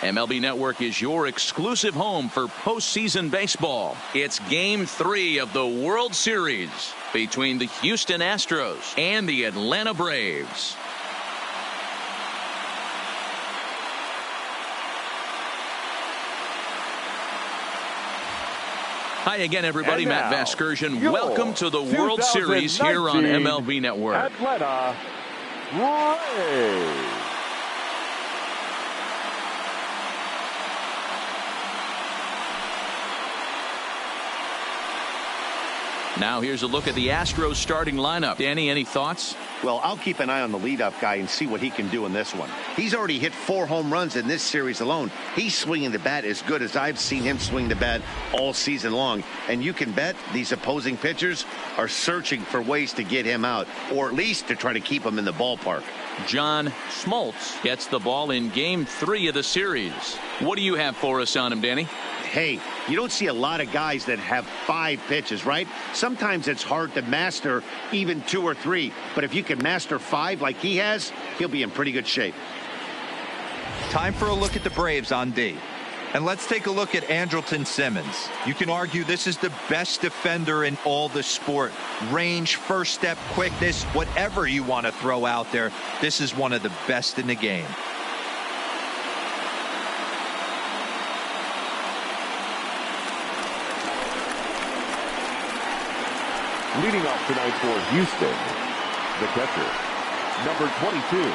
MLB Network is your exclusive home for postseason baseball. It's Game 3 of the World Series between the Houston Astros and the Atlanta Braves. Hi again, everybody. Matt Vasgersian. Welcome to the World Series here on MLB Network. Atlanta Braves. Now here's a look at the Astros starting lineup. Danny, any thoughts? Well, I'll keep an eye on the leadoff guy and see what he can do in this one. He's already hit 4 home runs in this series alone. He's swinging the bat as good as I've seen him swing the bat all season long. And you can bet these opposing pitchers are searching for ways to get him out, or at least to try to keep him in the ballpark. John Smoltz gets the ball in Game 3 of the series. What do you have for us on him, Danny? Hey, you don't see a lot of guys that have 5 pitches, right? Sometimes it's hard to master even 2 or 3. But if you can master 5 like he has, he'll be in pretty good shape. Time for a look at the Braves on D. And let's take a look at Andrelton Simmons. You can argue this is the best defender in all the sport. Range, first step, quickness, whatever you want to throw out there, this is one of the best in the game. Leading off tonight for Houston, the catcher, number 22.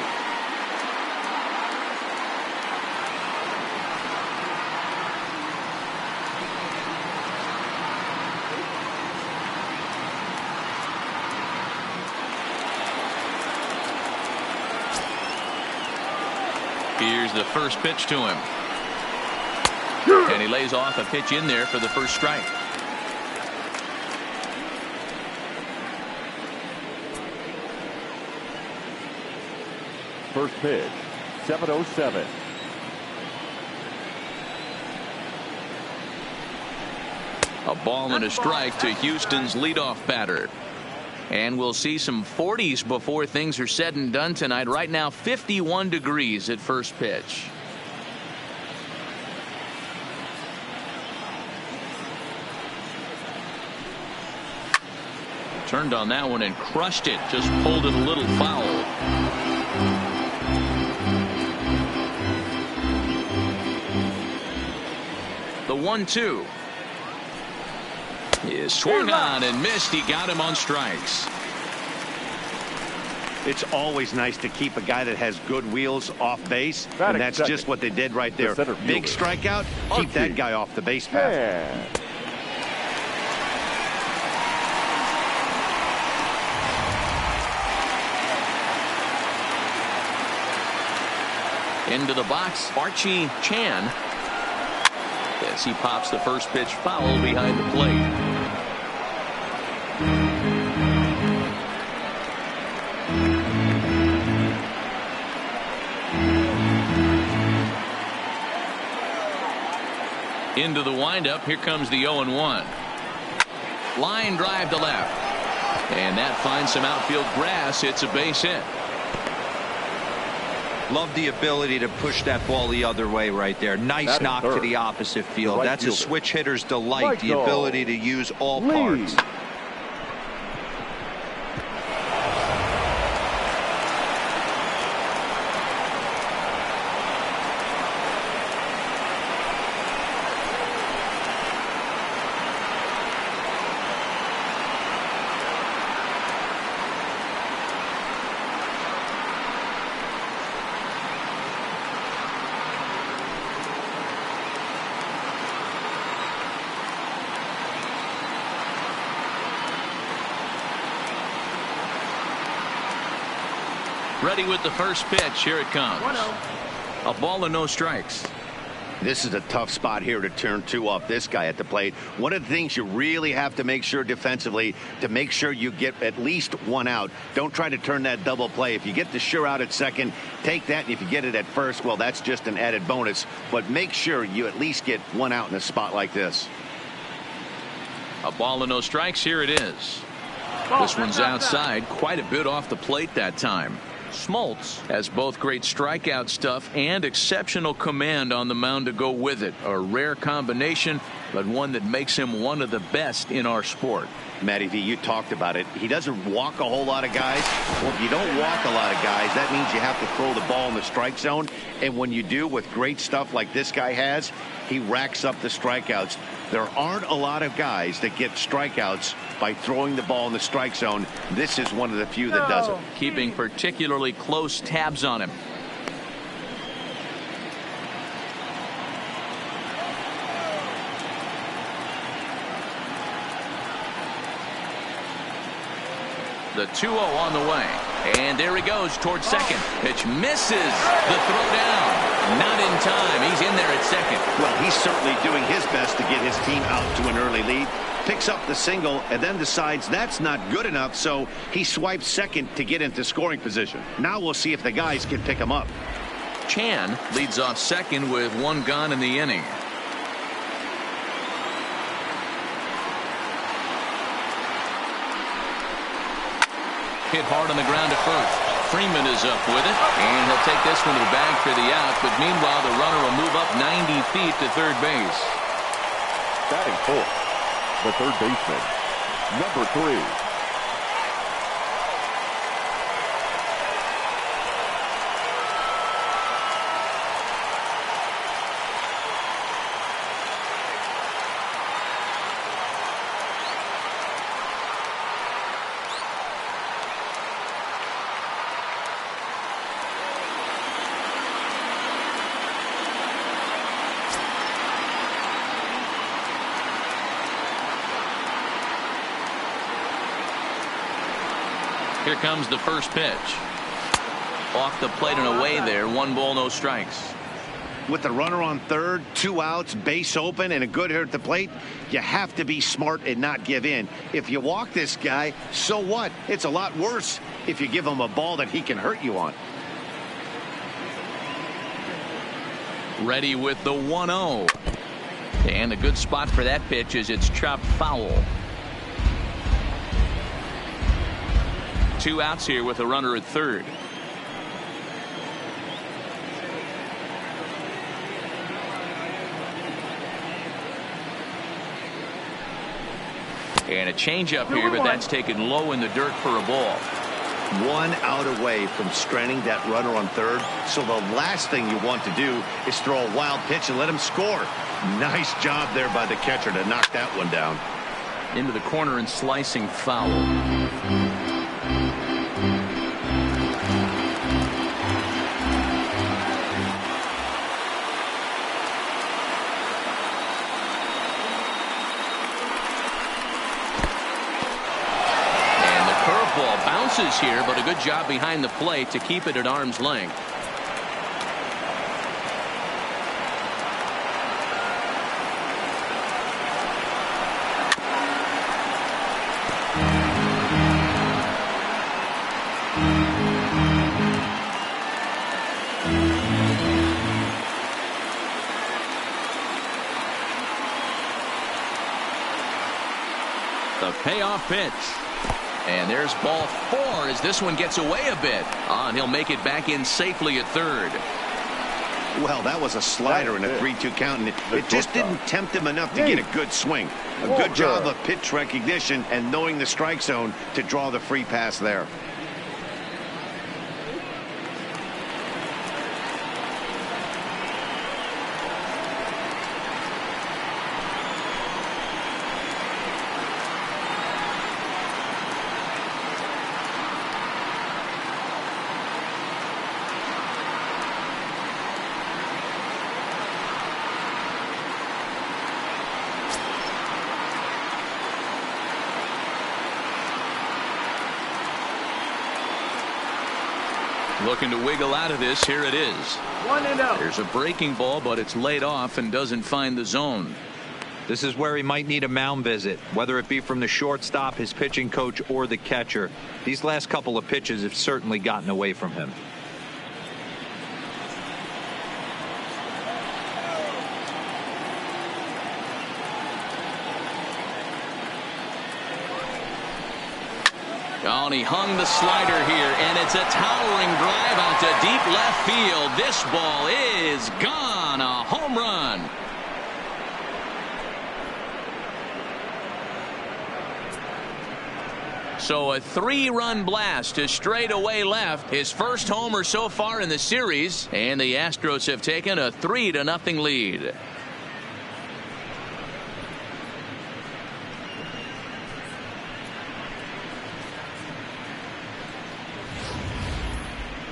Here's the first pitch to him. And he lays off a pitch in there for the first strike. First pitch, 7:07. A ball and a strike to Houston's leadoff batter. And we'll see some 40s before things are said and done tonight. Right now, 51 degrees at first pitch. Turned on that one and crushed it. Just pulled it a little foul. The 1-2 is swung on and missed. He got him on strikes. It's always nice to keep a guy that has good wheels off base, and that's just what they did right there. Big strikeout, keep that guy off the base path. Into the box, Archie Chan, as he pops the first pitch foul behind the plate. Into the windup. Here comes the 0-1. Line drive to left. And that finds some outfield grass. It's a base hit. Love the ability to push that ball the other way right there. Nice knock to the opposite field. That's a switch hitter's delight, the ability to use all parts. Ready with the first pitch. Here it comes. A ball and no strikes. This is a tough spot here to turn 2 off this guy at the plate. One of the things you really have to make sure defensively, to make sure you get at least 1 out. Don't try to turn that double play. If you get the sure out at second, take that. And if you get it at first, well, that's just an added bonus. But make sure you at least get 1 out in a spot like this. A ball and no strikes. Here it is. This one's outside, quite a bit off the plate that time. Smoltz has both great strikeout stuff and exceptional command on the mound to go with it. A rare combination, but one that makes him one of the best in our sport. Matty V, you talked about it. He doesn't walk a whole lot of guys. Well, if you don't walk a lot of guys, that means you have to throw the ball in the strike zone. And when you do, with great stuff like this guy has, he racks up the strikeouts. There aren't a lot of guys that get strikeouts by throwing the ball in the strike zone. This is one of the few that does it. Keeping particularly close tabs on him. The 2-0 on the way. And there he goes towards second. Pitch misses. The throw down. Not in time. He's in there at second. Well, he's certainly doing his best to get his team out to an early lead. Picks up the single and then decides that's not good enough, so he swipes second to get into scoring position. Now we'll see if the guys can pick him up. Chan leads off second with one gone in the inning. Hit hard on the ground to first. Freeman is up with it, and he'll take this one to the bag for the out. But meanwhile, the runner will move up 90 feet to third base. Batting fourth, the third baseman, number 3. Here comes the first pitch. Off the plate and away there. 1 ball, no strikes. With the runner on third, 2 outs, base open, and a good hitter at the plate, you have to be smart and not give in. If you walk this guy, so what? It's a lot worse if you give him a ball that he can hurt you on. Ready with the 1-0. And a good spot for that pitch is it's chopped foul. 2 outs here with a runner at third. And a changeup here, but that's taken low in the dirt for a ball. 1 out away from stranding that runner on third. So the last thing you want to do is throw a wild pitch and let him score. Nice job there by the catcher to knock that one down. Into the corner and slicing foul. Bounces here, but a good job behind the plate to keep it at arm's length. The payoff pitch. And there's ball 4 as this one gets away a bit. And he'll make it back in safely at third. Well, that was a slider in a 3-2 count, and it just didn't tempt him enough to get a good swing. A good job of pitch recognition and knowing the strike zone to draw the free pass there. Looking to wiggle out of this. Here it is. 1-0. There's a breaking ball, but it's laid off and doesn't find the zone. This is where he might need a mound visit, whether it be from the shortstop, his pitching coach, or the catcher. These last couple of pitches have certainly gotten away from him. Oh, and he hung the slider here, and it's a towering drive out to deep left field. This ball is gone. A home run. So a 3-run blast to straightaway left. His first homer so far in the series, and the Astros have taken a 3-0 lead.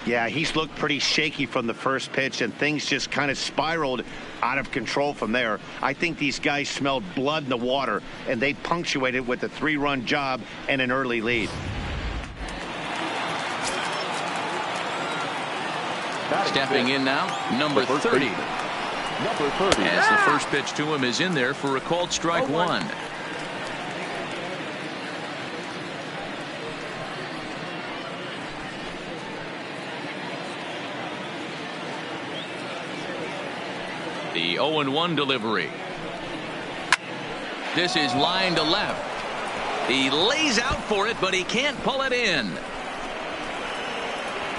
Yeah, he's looked pretty shaky from the first pitch, and things just kind of spiraled out of control from there. I think these guys smelled blood in the water, and they punctuated with a 3-run job and an early lead. Stepping in now, number 30. Number 30. As the first pitch to him is in there for a called strike one. The 0-1 delivery. This is line to left. He lays out for it, but he can't pull it in.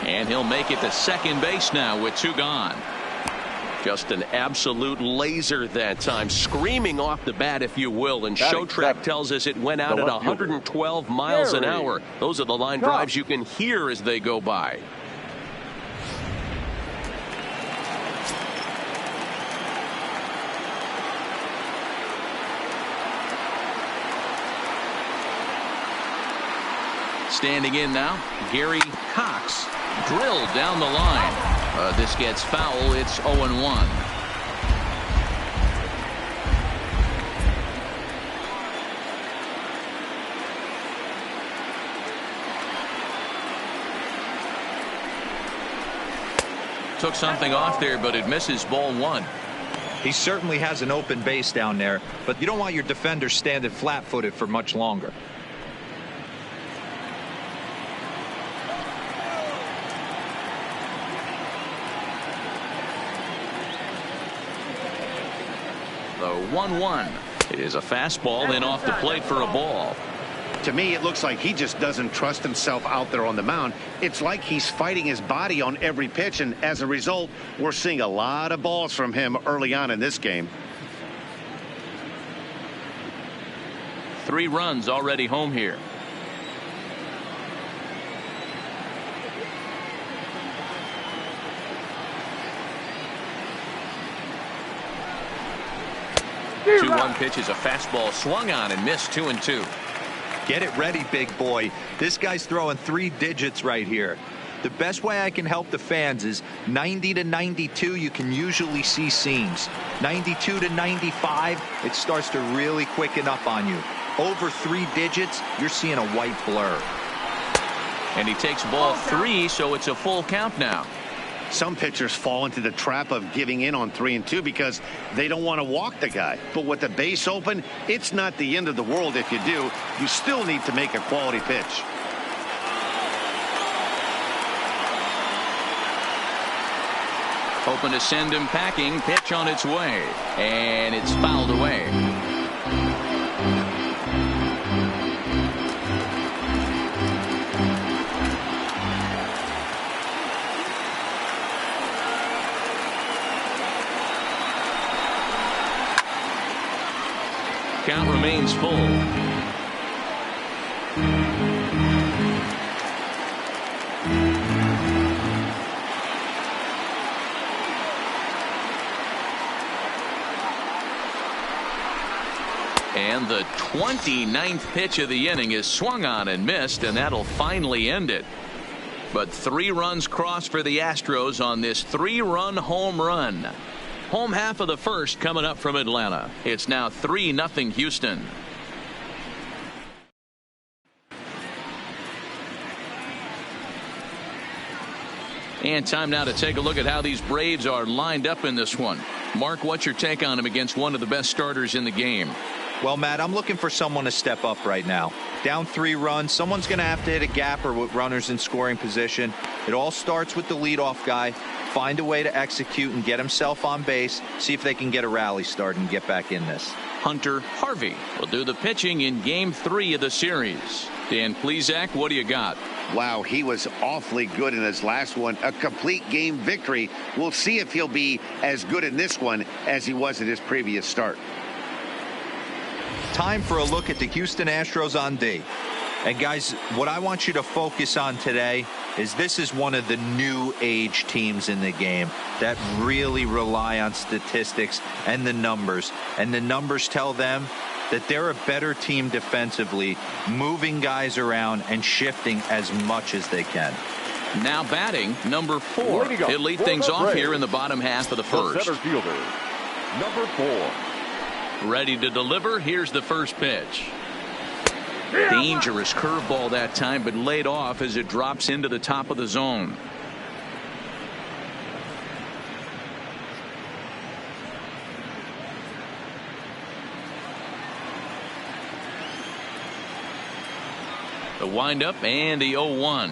And he'll make it to second base now with 2 gone. Just an absolute laser that time, screaming off the bat, if you will. And Showtrack tells us it went out at 112 miles an hour. Those are the line drives you can hear as they go by. Standing in now, Gary Cox. Drilled down the line. This gets foul. It's 0-1. Took something off there, but it misses ball 1. He certainly has an open base down there, but you don't want your defender standing flat-footed for much longer. The 1-1. It is a fastball, then off the plate for a ball. To me, it looks like he just doesn't trust himself out there on the mound. It's like he's fighting his body on every pitch, and as a result, we're seeing a lot of balls from him early on in this game. 3 runs already home here. The 2-1 pitch is a fastball swung on and missed 2-2. Get it ready, big boy. This guy's throwing 3 digits right here. The best way I can help the fans is 90 to 92. You can usually see seams. 92 to 95, it starts to really quicken up on you. Over 3 digits, you're seeing a white blur. And he takes ball 3, so it's a full count now. Some pitchers fall into the trap of giving in on 3 and 2 because they don't want to walk the guy. But with the base open, it's not the end of the world if you do. You still need to make a quality pitch. Hoping to send him packing. Pitch on its way. And it's fouled away. Count remains full. And the 29th pitch of the inning is swung on and missed, and that'll finally end it. But 3 runs crossed for the Astros on this 3-run home run. Home half of the first coming up from Atlanta. It's now 3-0 Houston. And time now to take a look at how these Braves are lined up in this one. Mark, what's your take on them against one of the best starters in the game? Well, Matt, I'm looking for someone to step up right now. Down 3 runs, someone's going to have to hit a gapper with runners in scoring position. It all starts with the leadoff guy. Find a way to execute and get himself on base. See if they can get a rally started and get back in this. Hunter Harvey will do the pitching in Game 3 of the series. Dan Plesac, what do you got? Wow, he was awfully good in his last one. A complete game victory. We'll see if he'll be as good in this one as he was in his previous start. Time for a look at the Houston Astros on D. And guys, what I want you to focus on today is this is one of the new age teams in the game that really rely on statistics and the numbers. And the numbers tell them that they're a better team defensively, moving guys around and shifting as much as they can. Now batting, number 4. He'll lead things off here in the bottom half of the first. Center fielder, number 4. Ready to deliver. Here's the first pitch. Dangerous curveball that time, but laid off as it drops into the top of the zone. The windup and the 0-1.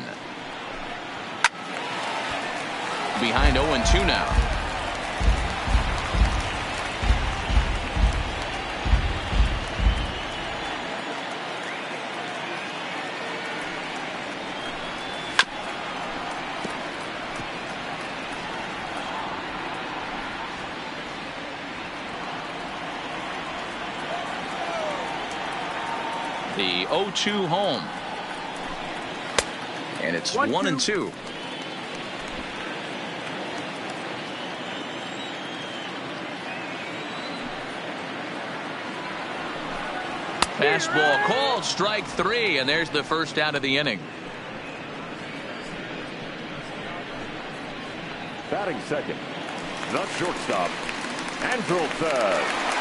Behind 0-2 now. The 0-2 home. And it's 1-2. Fastball called, strike 3, and there's the first out of the inning. Batting second, the shortstop, Andrelton.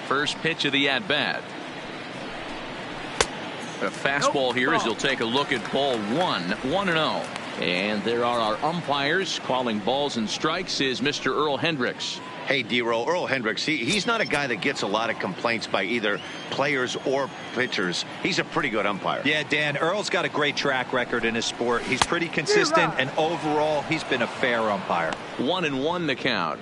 First pitch of the at-bat. A fastball here as he'll take a look at ball 1, 1-0. And there are our umpires calling balls and strikes is Mr. Earl Hendricks. Hey, D-Roll, Earl Hendricks, he's not a guy that gets a lot of complaints by either players or pitchers. He's a pretty good umpire. Yeah, Dan, Earl's got a great track record in his sport. He's pretty consistent, and overall, he's been a fair umpire. 1-1 the count.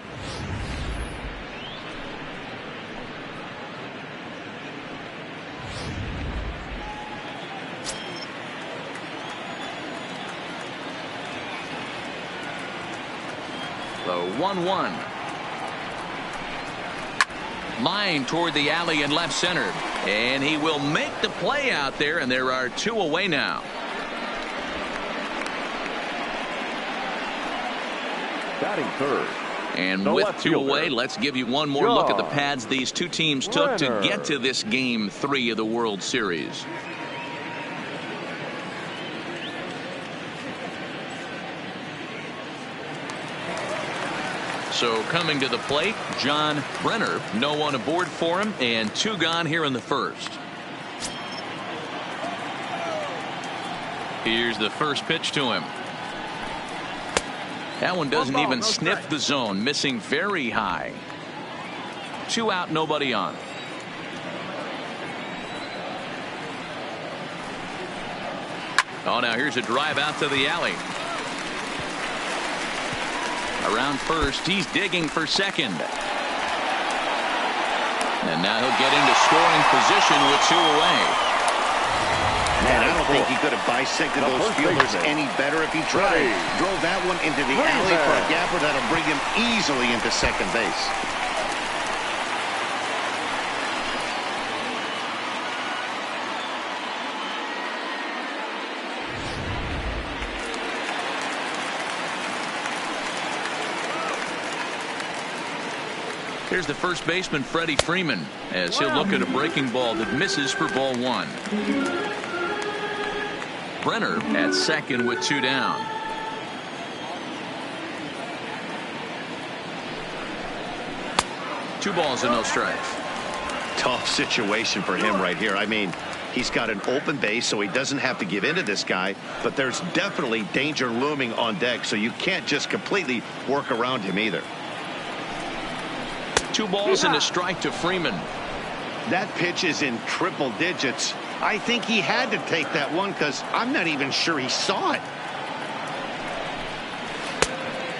The 1-1. Line toward the alley in left center. And he will make the play out there, and there are 2 away now. Batting third. And with 2 away, let's give you one more look at the pads these two teams took to get to this Game 3 of the World Series. So coming to the plate, John Brenner. No one aboard for him, and 2 gone here in the first. Here's the first pitch to him. That one doesn't even sniff the zone, missing very high. 2 out, nobody on. Oh, now here's a drive out to the alley. Around first, he's digging for second. And now he'll get into scoring position with 2 away. Man, I don't think he could have bisected those fielders any better if he tried. Drove that one into the alley for a gapper that'll bring him easily into second base. Here's the first baseman, Freddie Freeman, as he'll look at a breaking ball that misses for ball 1. Brenner at second with 2 down. Two balls and no strikes. Tough situation for him right here. I mean, He's got an open base, so he doesn't have to give in to this guy, but there's definitely danger looming on deck, so you can't just completely work around him either. 2 balls and a strike to Freeman. That pitch is in triple digits. I think he had to take that one because I'm not even sure he saw it.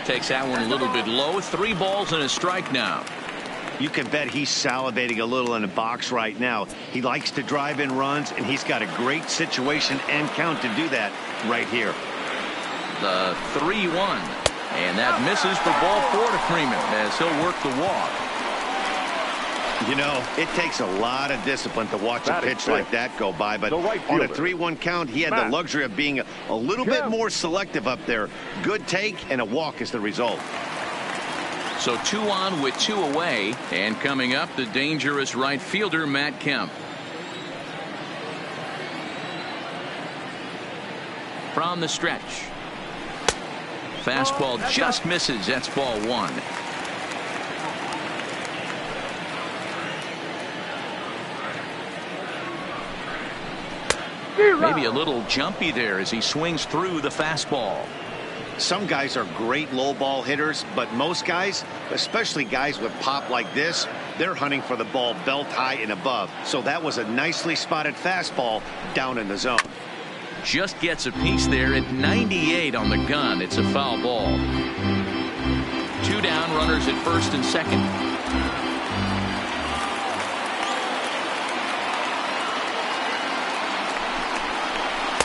Takes that one a little bit low. 3 balls and a strike now. You can bet he's salivating a little in the box right now. He likes to drive in runs, and he's got a great situation and count to do that right here. The 3-1. And that misses for ball 4 to Freeman as he'll work the walk. You know, it takes a lot of discipline to watch a pitch like that go by, but on a 3-1 count, he had the luxury of being a little bit more selective up there. Good take, and a walk is the result. So 2 on with 2 away, and coming up, the dangerous right fielder, Matt Kemp. From the stretch. Fastball just misses. That's ball 1. Maybe a little jumpy there as he swings through the fastball. Some guys are great low ball hitters, but most guys, especially guys with pop like this, they're hunting for the ball belt high and above. So that was a nicely spotted fastball down in the zone. Just gets a piece there at 98 on the gun. It's a foul ball. 2 down, runners at first and second.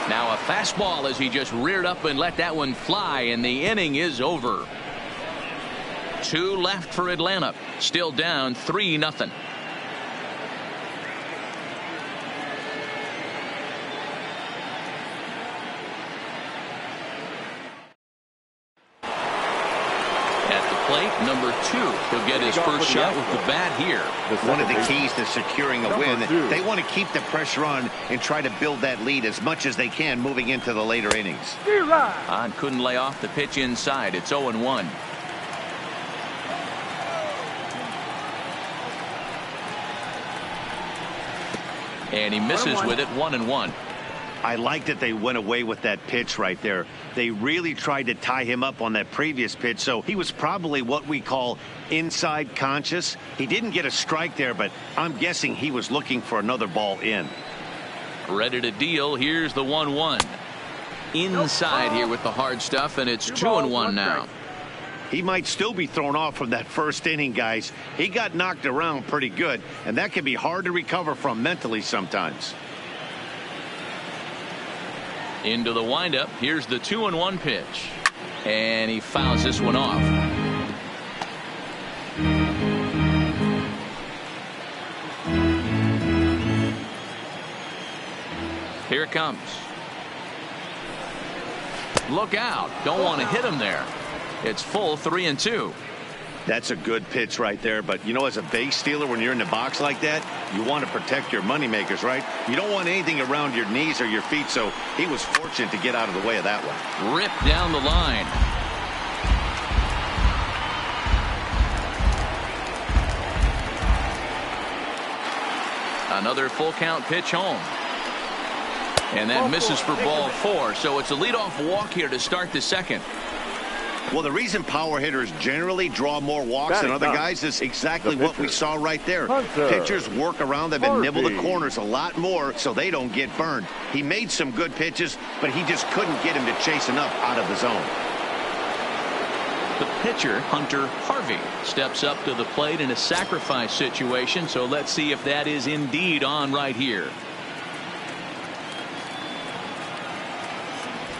Now a fastball as he just reared up and let that one fly, and the inning is over. 2 left for Atlanta. Still down 3-0. Number 2. He'll get his first shot with the bat here. One of the keys to securing a win, they want to keep the pressure on and try to build that lead as much as they can moving into the later innings. Hahn couldn't lay off the pitch inside. It's 0-1. And he misses with it. 1-1. I like that they went away with that pitch right there. They really tried to tie him up on that previous pitch, so he was probably what we call inside conscious. He didn't get a strike there, but I'm guessing he was looking for another ball in. Ready to deal. Here's the 1-1. Inside here with the hard stuff, and it's 2-1 now. He might still be thrown off from that first inning, guys. He got knocked around pretty good, and that can be hard to recover from mentally sometimes. Into the windup. Here's the 2-1 pitch. And he fouls this one off. Here it comes. Look out. Don't want to hit him there. It's full 3-2. That's a good pitch right there, but you know, as a base stealer, when you're in the box like that, you want to protect your money makers, right? You don't want anything around your knees or your feet, so he was fortunate to get out of the way of that one. Ripped down the line. Another full count pitch home. And that misses for ball 4, so it's a leadoff walk here to start the second. Well, the reason power hitters generally draw more walks than other guys is exactly what we saw right there. Pitchers work around them and nibble the corners a lot more so they don't get burned. He made some good pitches, but he just couldn't get him to chase enough out of the zone. The pitcher, Hunter Harvey, steps up to the plate in a sacrifice situation, so let's see if that is indeed on right here.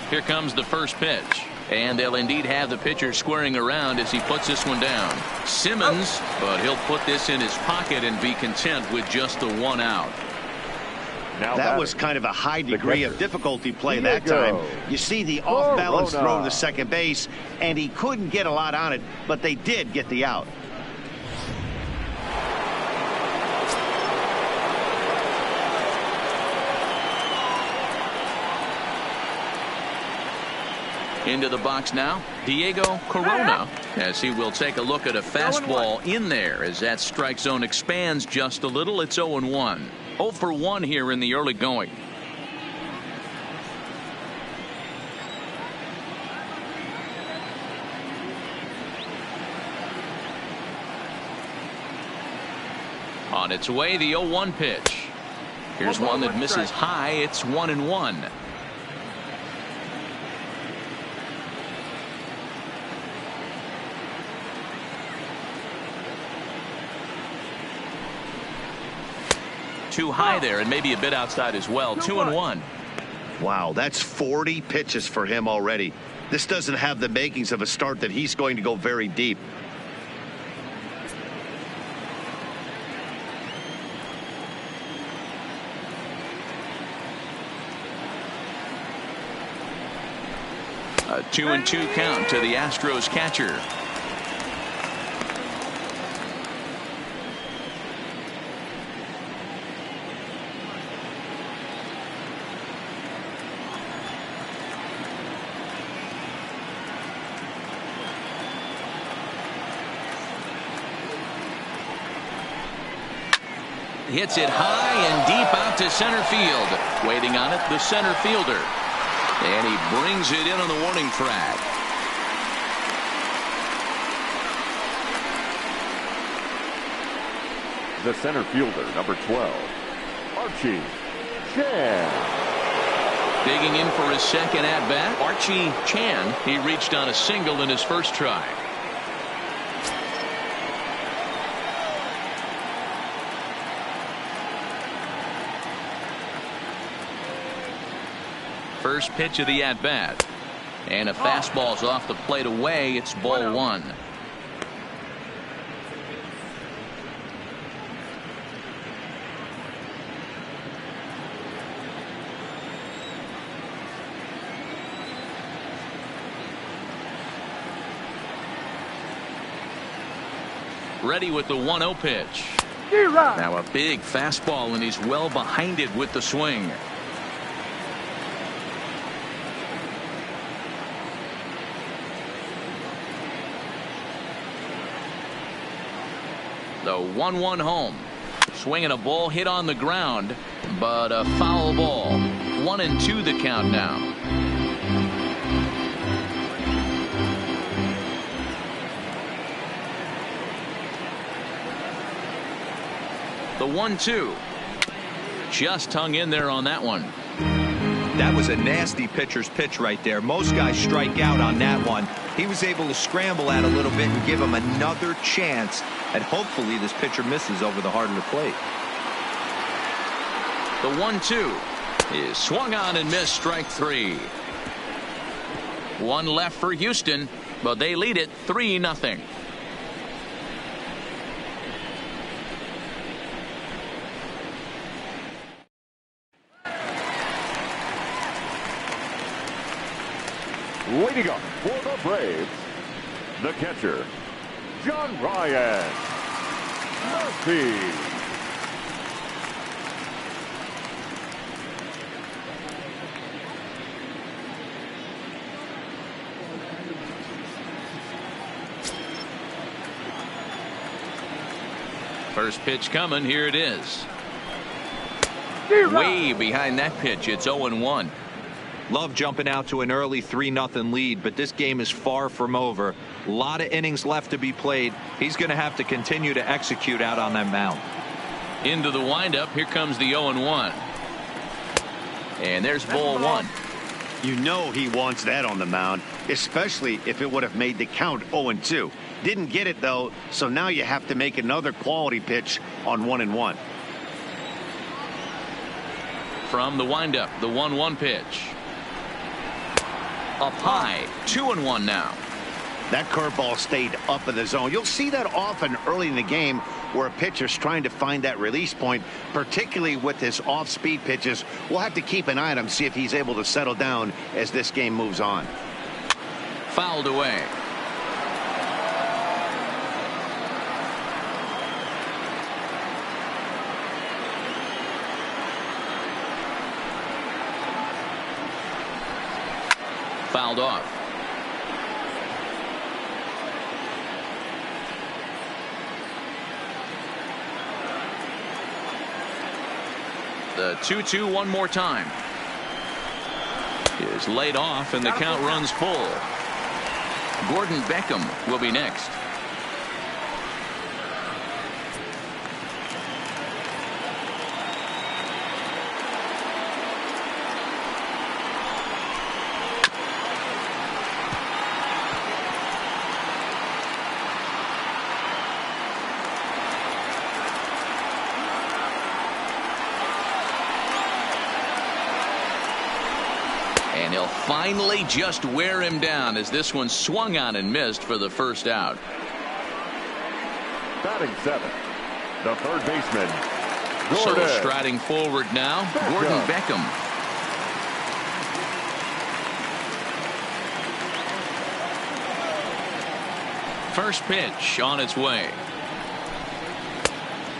Here comes the first pitch. And they'll indeed have the pitcher squaring around as he puts this one down. Simmons, but he'll put this in his pocket and be content with just the 1 out. Now that was kind of a high degree of difficulty play that time. You see the off-balance throw to second base, and he couldn't get a lot on it, but they did get the out. Into the box now, Diego Corona, as he will take a look at a fastball in there as that strike zone expands just a little. It's 0-1. 0 for 1 here in the early going. On its way, the 0-1 pitch. Here's one that misses high. It's 1-1. Too high there and maybe a bit outside as well. 2-1. Wow, that's 40 pitches for him already. This doesn't have the makings of a start that he's going to go very deep. A 2-2 count to the Astros catcher. Hits it high and deep out to center field. Waiting on it, the center fielder. And he brings it in on the warning track. The center fielder, number 12, Archie Chan. Digging in for his second at-bat, Archie Chan. He reached on a single in his first try. First pitch of the at-bat. And a fastball's off the plate away. It's ball 1. Ready with the 1-0 pitch. Now a big fastball, and he's well behind it with the swing. The 1-1 home. Swinging a ball hit on the ground, but a foul ball. 1-2 the count now. The 1-2. Just hung in there on that one. That was a nasty pitcher's pitch right there. Most guys strike out on that one. He was able to scramble at a little bit and give him another chance, and hopefully this pitcher misses over the heart of the plate. The 1-2 is swung on and missed, strike 3. One left for Houston, but they lead it 3-0. Leading up for the Braves, the catcher, John Ryan Murphy. First pitch coming. Here it is. Way behind that pitch. It's 0-1. Love jumping out to an early 3-0 lead, but this game is far from over. A lot of innings left to be played. He's going to have to continue to execute out on that mound. Into the windup. Here comes the 0-1. And there's ball 1. You know he wants that on the mound, especially if it would have made the count 0-2. Didn't get it, though, so now you have to make another quality pitch on 1-1. From the windup, the 1-1 pitch. Up high, 2-1 now. That curveball stayed up in the zone. You'll see that often early in the game where a pitcher's trying to find that release point, particularly with his off-speed pitches. We'll have to keep an eye on him, see if he's able to settle down as this game moves on. Fouled away. Fouled off. The 2-2 one more time. Is laid off and the count runs full. Gordon Beckham will be next. And he'll finally just wear him down as this one swung on and missed for the first out. Batting seventh, the third baseman, So striding forward now, Gordon Beckham. First pitch on its way.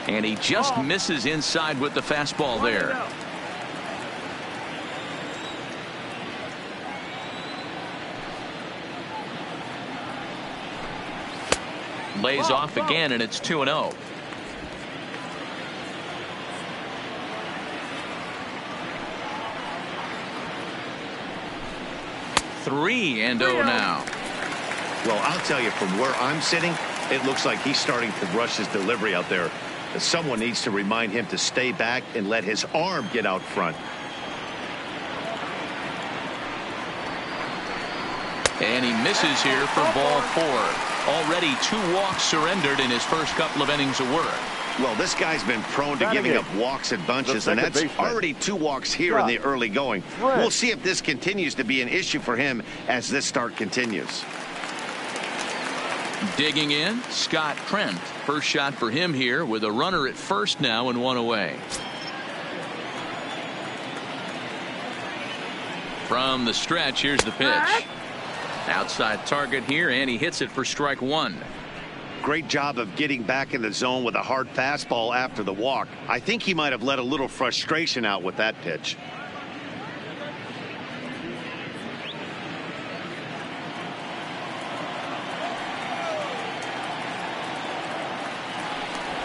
And he just misses inside with the fastball there. Lays off again, and it's 2-0. Three and 0 now. Well, I'll tell you, from where I'm sitting, it looks like he's starting to rush his delivery out there. Someone needs to remind him to stay back and let his arm get out front. And he misses here for ball 4. Already 2 walks surrendered in his first couple of innings of work. Well, this guy's been prone to giving up walks and bunches, and that's already 2 walks here in the early going. We'll see if this continues to be an issue for him as this start continues. Digging in, Scott Trent. First shot for him here with a runner at first now and 1 away. From the stretch, here's the pitch. Outside target here, and he hits it for strike 1. Great job of getting back in the zone with a hard fastball after the walk. I think he might have let a little frustration out with that pitch.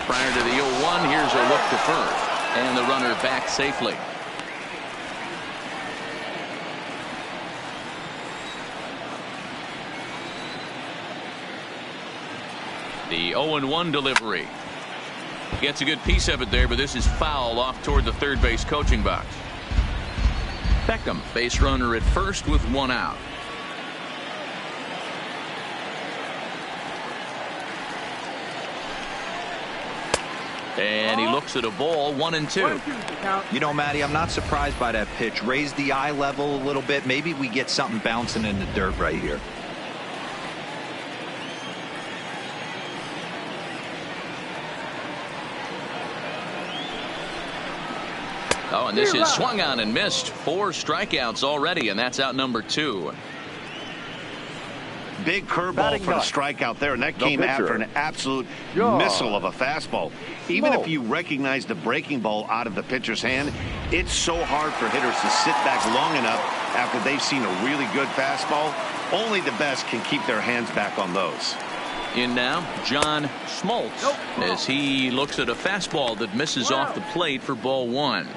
Prior to the 0-1, here's a look to first. And the runner back safely. The 0-1 delivery. Gets a good piece of it there, but this is foul off toward the third base coaching box. Beckham, base runner at first with 1 out. And he looks at a ball, 1-2. You know, Matty, I'm not surprised by that pitch. Raise the eye level a little bit. Maybe we get something bouncing in the dirt right here. Oh, and this is swung on and missed. 4 strikeouts already, and that's out number 2. Big curveball for the strikeout there, and that came after an absolute missile of a fastball. Even if you recognize the breaking ball out of the pitcher's hand, it's so hard for hitters to sit back long enough after they've seen a really good fastball. Only the best can keep their hands back on those. In now, John Smoltz, as he looks at a fastball that misses off the plate for ball 1.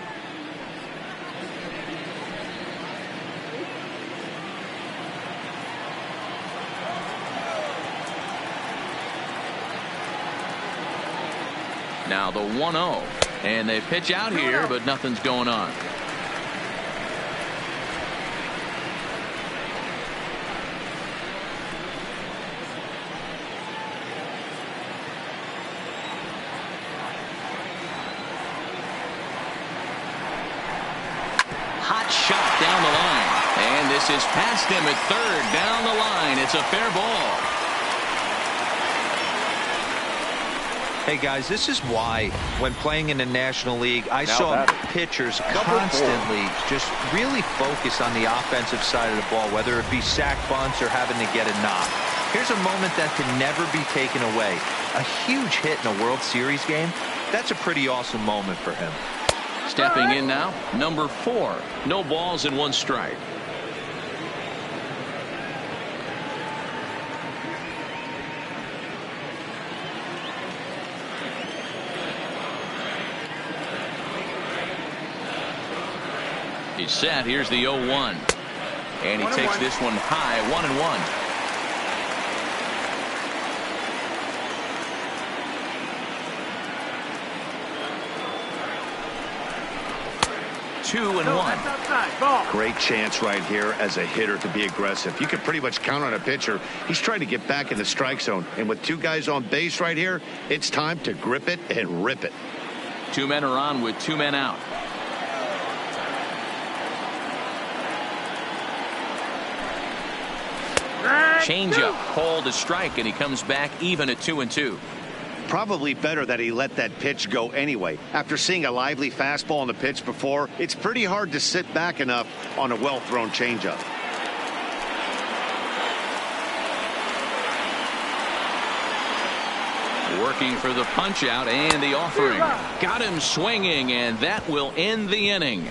Now the 1-0, and they pitch out here, but nothing's going on. Hot shot down the line, and this is past him at third. Down the line, it's a fair ball. Hey, guys, this is why when playing in the National League, I saw pitchers constantly just really focus on the offensive side of the ball, whether it be sack bunts or having to get a knock. Here's a moment that can never be taken away. A huge hit in a World Series game. That's a pretty awesome moment for him. Stepping in now, number 4. No balls and 1 strike. He's set. Here's the 0-1. And he takes this one high, 1-1. 2-1. Great chance right here as a hitter to be aggressive. You can pretty much count on a pitcher. He's trying to get back in the strike zone. And with two guys on base right here, it's time to grip it and rip it. 2 men are on with 2 men out. Changeup called a strike, and he comes back even at 2-2. Probably better that he let that pitch go anyway. After seeing a lively fastball on the pitch before, it's pretty hard to sit back enough on a well-thrown changeup. Working for the punch out and the offering. Got him swinging, and that will end the inning.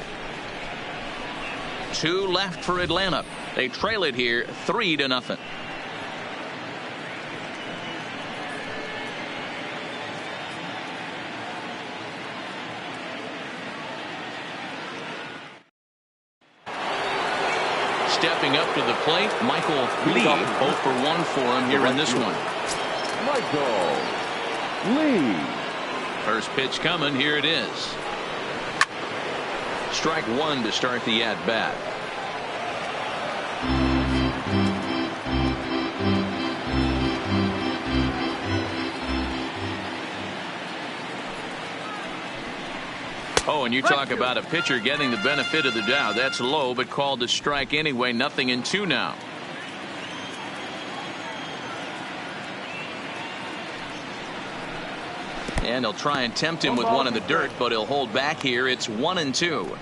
2 left for Atlanta. They trail it here 3-0. Stepping up to the plate, Michael Lee, 0 for 1 for him here in this one. Michael Lee. First pitch coming, here it is. Strike 1 to start the at-bat. Oh, and you talk about a pitcher getting the benefit of the doubt. That's low, but called a strike anyway. 0-2 now. And he'll try and tempt him with one in the dirt, but he'll hold back here. It's 1-2.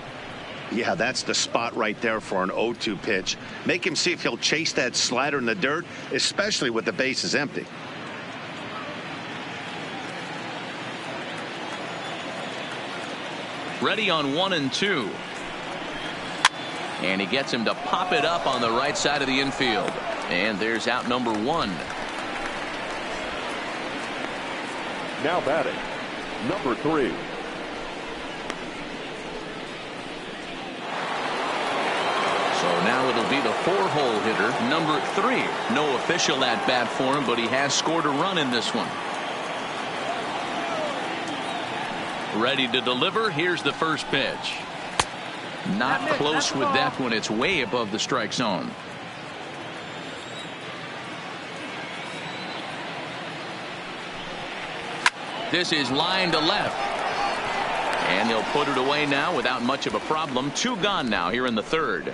Yeah, that's the spot right there for an 0-2 pitch. Make him see if he'll chase that slider in the dirt, especially with the bases empty. Ready on 1-2. And he gets him to pop it up on the right side of the infield. And there's out number 1. Now batting, number 3. So now it'll be the 4-hole hitter, number 3. No official at bat for him, but he has scored a run in this one. Ready to deliver. Here's the first pitch. Not close with that one. It's way above the strike zone. This is line to left. And he'll put it away now without much of a problem. 2 gone now here in the 3rd.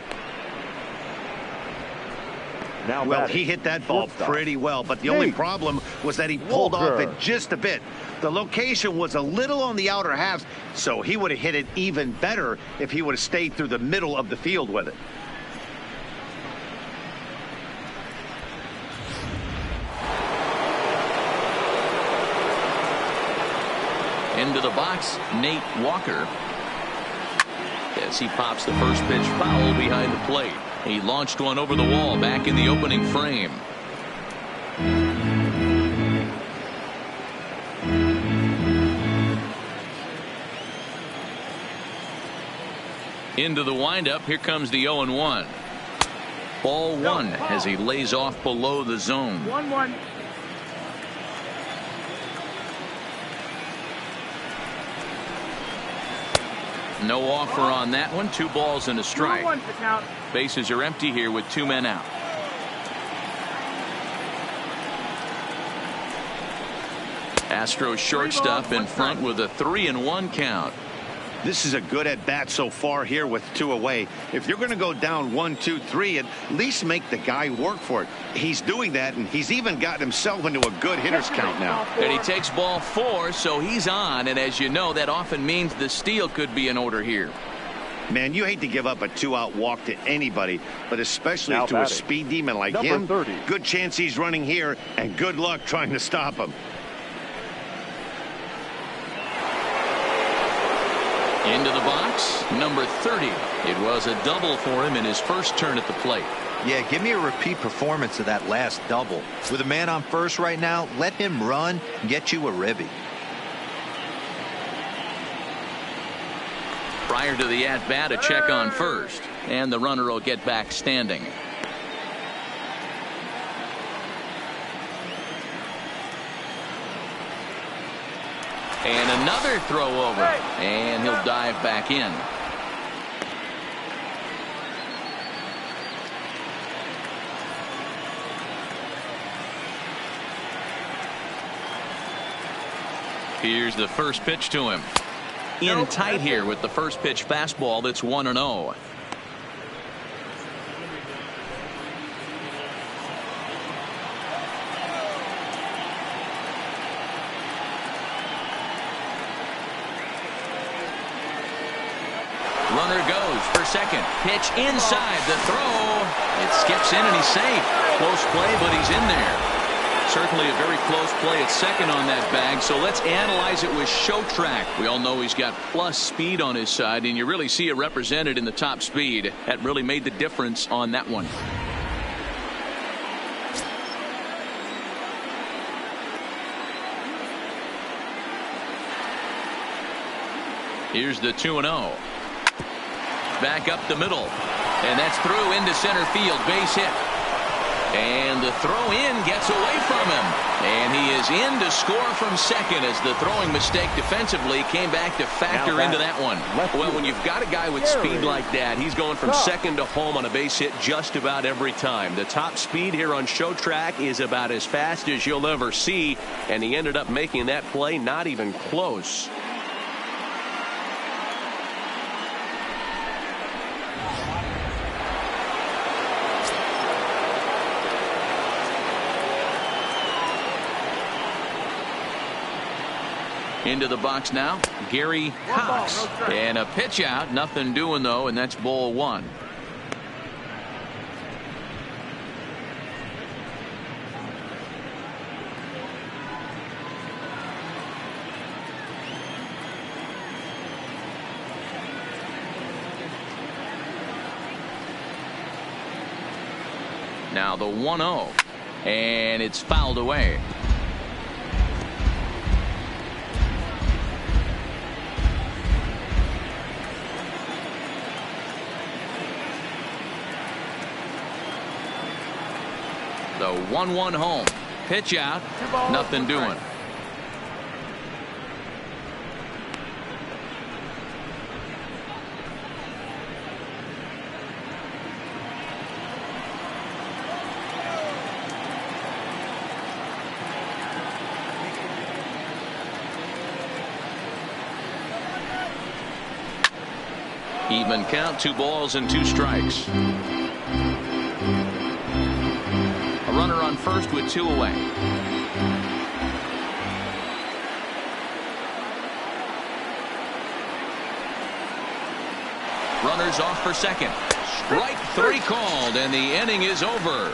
Now well, he hit that ball pretty well, but the only problem was that he pulled off it just a bit. The location was a little on the outer half, so he would have hit it even better if he would have stayed through the middle of the field with it. Into the box, Nate Walker. As he pops the first pitch foul behind the plate. He launched one over the wall back in the opening frame. Into the windup. Here comes the 0-1. Ball 1 as he lays off below the zone. 1-1. No offer on that one. 2 balls and a strike. Bases are empty here with 2 men out. Astros shortstop in front with a 3-1 count. This is a good at bat so far here with 2 away. If you're going to go down 1, 2, 3, at least make the guy work for it. He's doing that, and he's even gotten himself into a good hitter's count now. And he takes ball 4, so he's on. And as you know, that often means the steal could be in order here. Man, you hate to give up a 2-out walk to anybody, but especially now to batting, a speed demon like number him. 30. Good chance he's running here, and good luck trying to stop him. Into the box, number 30. It was a double for him in his first turn at the plate. Yeah, give me a repeat performance of that last double. With a man on first right now, let him run and get you a ribby. Prior to the at-bat, a check on first, and the runner will get back standing. And another throw over, and he'll dive back in. Here's the first pitch to him. In tight here with the first pitch fastball that's 1-0. Runner goes for second. Pitch inside. The throw. It skips in and he's safe. Close play, but he's in there. Certainly a very close play at second on that bag. So let's analyze it with show track. We all know he's got plus speed on his side, and you really see it represented in the top speed. That really made the difference on that one. Here's the 2-0. Back up the middle, and that's through into center field. Base hit. And the throw in gets away from him. And he is in to score from second as the throwing mistake defensively came back to factor into that one. Well, when you've got a guy with speed like that, he's going from second to home on a base hit just about every time. The top speed here on show track is about as fast as you'll ever see. And he ended up making that play not even close. Into the box now, Gary Cox. And a pitch out, nothing doing though, and that's ball one. Now the 1-0, and it's fouled away. The 1-1 home. Pitch out. Nothing doing. Even count, 2 balls and 2 strikes. A runner on first with 2 away. Runners off for second. Strike 3 called, and the inning is over.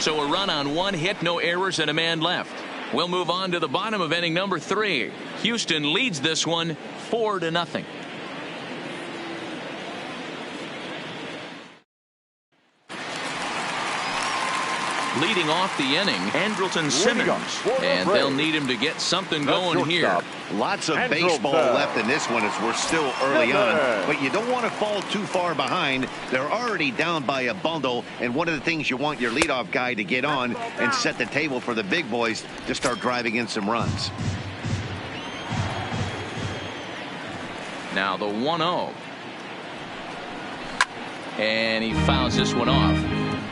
So a run on 1 hit, no errors, and a man left. We'll move on to the bottom of inning number 3. Houston leads this one 4-0. Leading off the inning, Andrelton Simmons, and they'll need him to get something going here. Lots of baseball left in this one as we're still early on, but you don't want to fall too far behind. They're already down by a bundle, and one of the things you want your leadoff guy to get on and set the table for the big boys to start driving in some runs. Now the 1-0, and he fouls this one off.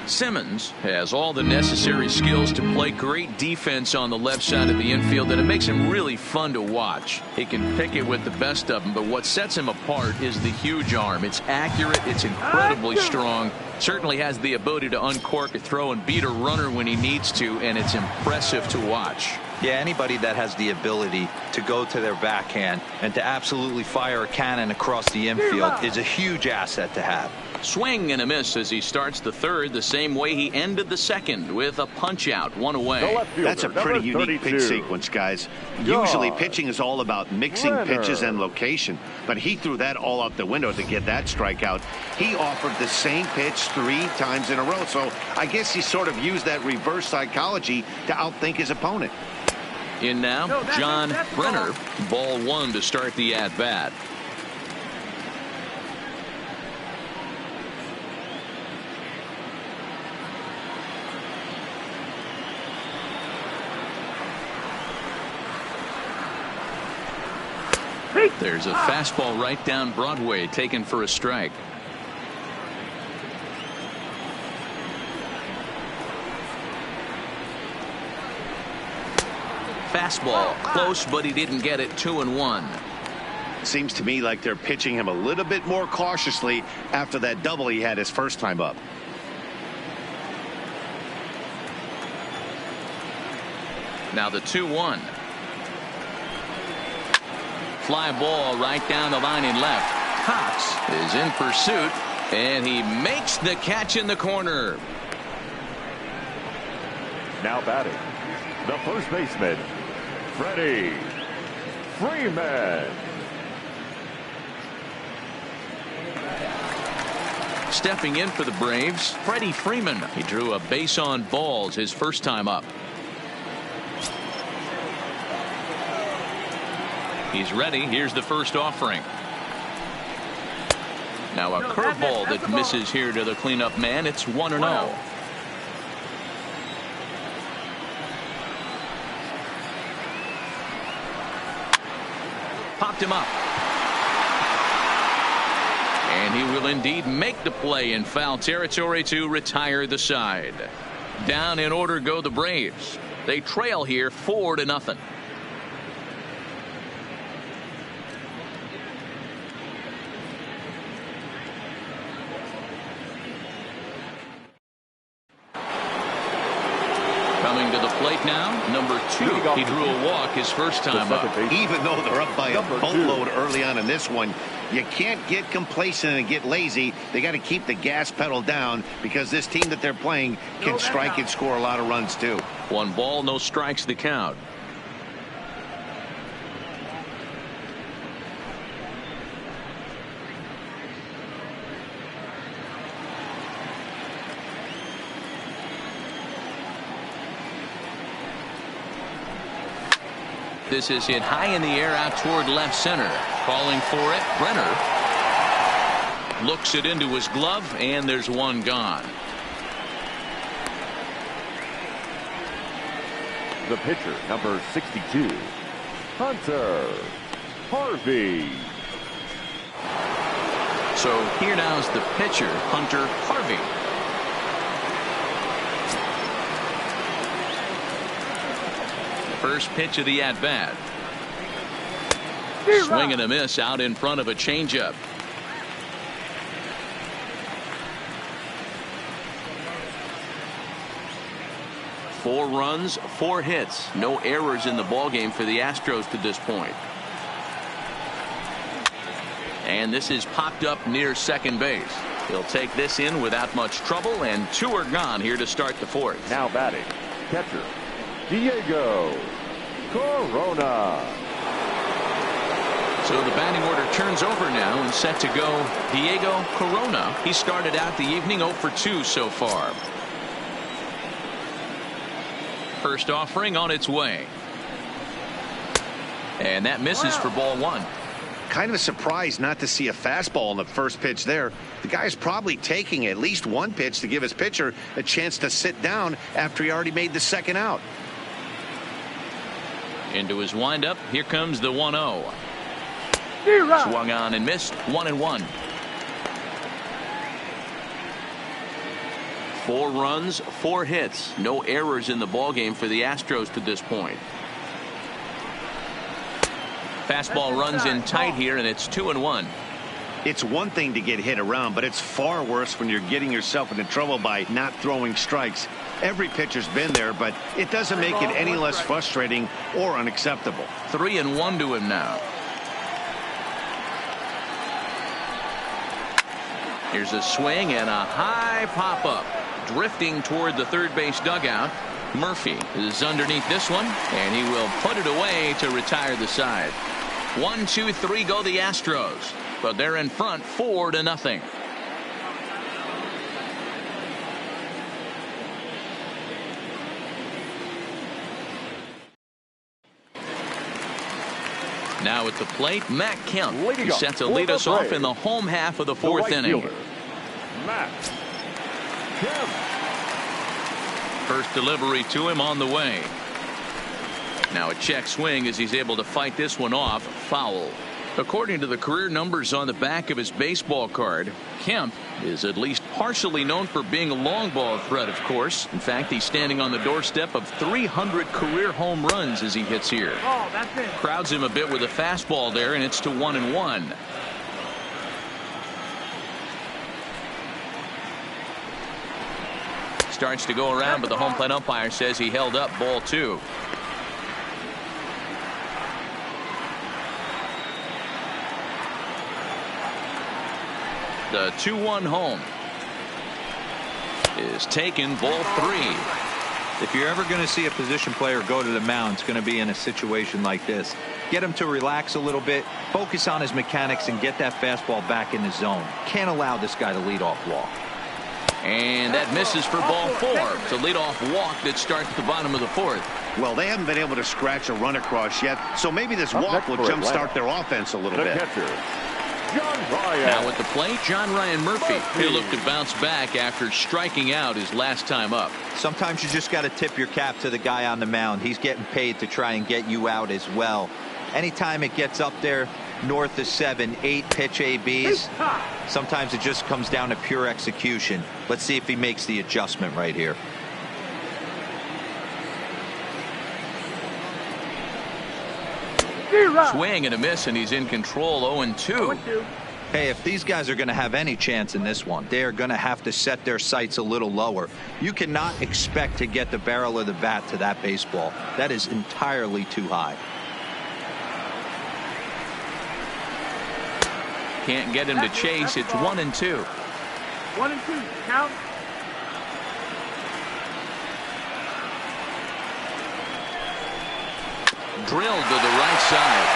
Simmons has all the necessary skills to play great defense on the left side of the infield, and it makes him really fun to watch. He can pick it with the best of them, but what sets him apart is the huge arm. It's accurate, it's incredibly strong, certainly has the ability to uncork a throw and beat a runner when he needs to, and it's impressive to watch. Yeah, anybody that has the ability to go to their backhand and to absolutely fire a cannon across the infield is a huge asset to have. Swing and a miss as he starts the third the same way he ended the second, with a punch out, 1 away. That's a pretty unique pitch sequence, guys. Usually pitching is all about mixing pitches and location, but he threw that all out the window to get that strikeout. He offered the same pitch 3 times in a row, so I guess he sort of used that reverse psychology to outthink his opponent. In now, John Brenner. Ball 1 to start the at-bat. There's a fastball right down Broadway, taken for a strike. Fastball close, but he didn't get it. 2-1. Seems to me like they're pitching him a little bit more cautiously after that double he had his first time up. Now the 2-1. Fly ball right down the line in left. Cox is in pursuit, and he makes the catch in the corner. Now batting, the first baseman, Freddie Freeman. Stepping in for the Braves, Freddie Freeman. He drew a base on balls his first time up. He's ready. Here's the first offering. Now a curveball that misses here to the cleanup man. It's 1-0. Popped him up. And he will indeed make the play in foul territory to retire the side. Down in order go the Braves. They trail here 4-0. Coming to the plate now, number 2. He drew a walk his first time up. Even though they're up by a boatload early on in this one, you can't get complacent and get lazy. They got to keep the gas pedal down because this team that they're playing can strike and score a lot of runs too. 1 ball, no strikes the count. This is hit high in the air out toward left center. Calling for it, Brenner looks it into his glove, and there's one gone. The pitcher, number 62, Hunter Harvey. So here now's the pitcher, Hunter Harvey. First pitch of the at-bat. Swing and a miss out in front of a changeup. Four runs, 4 hits. No errors in the ballgame for the Astros to this point. And this is popped up near second base. He'll take this in without much trouble, and 2 are gone here to start the 4th. Now batting, catcher, Diego Corona. So the batting order turns over now and set to go Diego Corona. He started out the evening 0 for 2 so far. First offering on its way. And that misses for ball 1. Kind of a surprise not to see a fastball on the first pitch there. The guy's probably taking at least 1 pitch to give his pitcher a chance to sit down after he already made the second out. Into his windup. Here comes the 1-0. Swung on and missed. 1-1. 4 runs, 4 hits. No errors in the ballgame for the Astros to this point. Fastball runs in tight here, and it's 2-1. It's one thing to get hit around, but it's far worse when you're getting yourself into trouble by not throwing strikes. Every pitcher's been there, but it doesn't make it any less frustrating or unacceptable. 3-1 to him now. Here's a swing and a high pop-up. Drifting toward the third base dugout. Murphy is underneath this one, and he will put it away to retire the side. 1, 2, 3 go the Astros, but they're in front 4-0. Now at the plate, Matt Kemp. Leading He's up set to for lead the us off Braves, in the home half of the the fourth right inning. fielder, Matt Kemp. First delivery to him on the way. Now a check swing as he's able to fight this one off. Foul. According to the career numbers on the back of his baseball card, Kemp is at least partially known for being a long ball threat, of course. In fact, he's standing on the doorstep of 300 career home runs as he hits here. Oh, that's it. Crowds him a bit with a fastball there, and it's to 1-1. Starts to go around, but the home plate umpire says he held up. Ball 2. The 2-1 home is taken. Ball 3. If you're ever going to see a position player go to the mound, it's going to be in a situation like this. Get him to relax a little bit, focus on his mechanics, and get that fastball back in the zone. Can't allow this guy to lead off walk. And that misses for ball 4. It's a leadoff walk that starts at the bottom of the 4th. Well, they haven't been able to scratch a run across yet, so maybe this walk will jumpstart their offense a little The bit. catcher, John Ryan. Now at the plate, John Ryan Murphy. He'll look to bounce back after striking out his last time up. Sometimes you just got to tip your cap to the guy on the mound. He's getting paid to try and get you out as well. Anytime it gets up there north of 7, 8 pitch ABs, sometimes it just comes down to pure execution. Let's see if he makes the adjustment right here. Swing and a miss, and he's in control. 0-2. Hey, if these guys are going to have any chance in this one, they are going to have to set their sights a little lower. You cannot expect to get the barrel of the bat to that baseball. That is entirely too high. Can't get him to chase. It's 1-2. 1-2. Count. Drilled to the right side.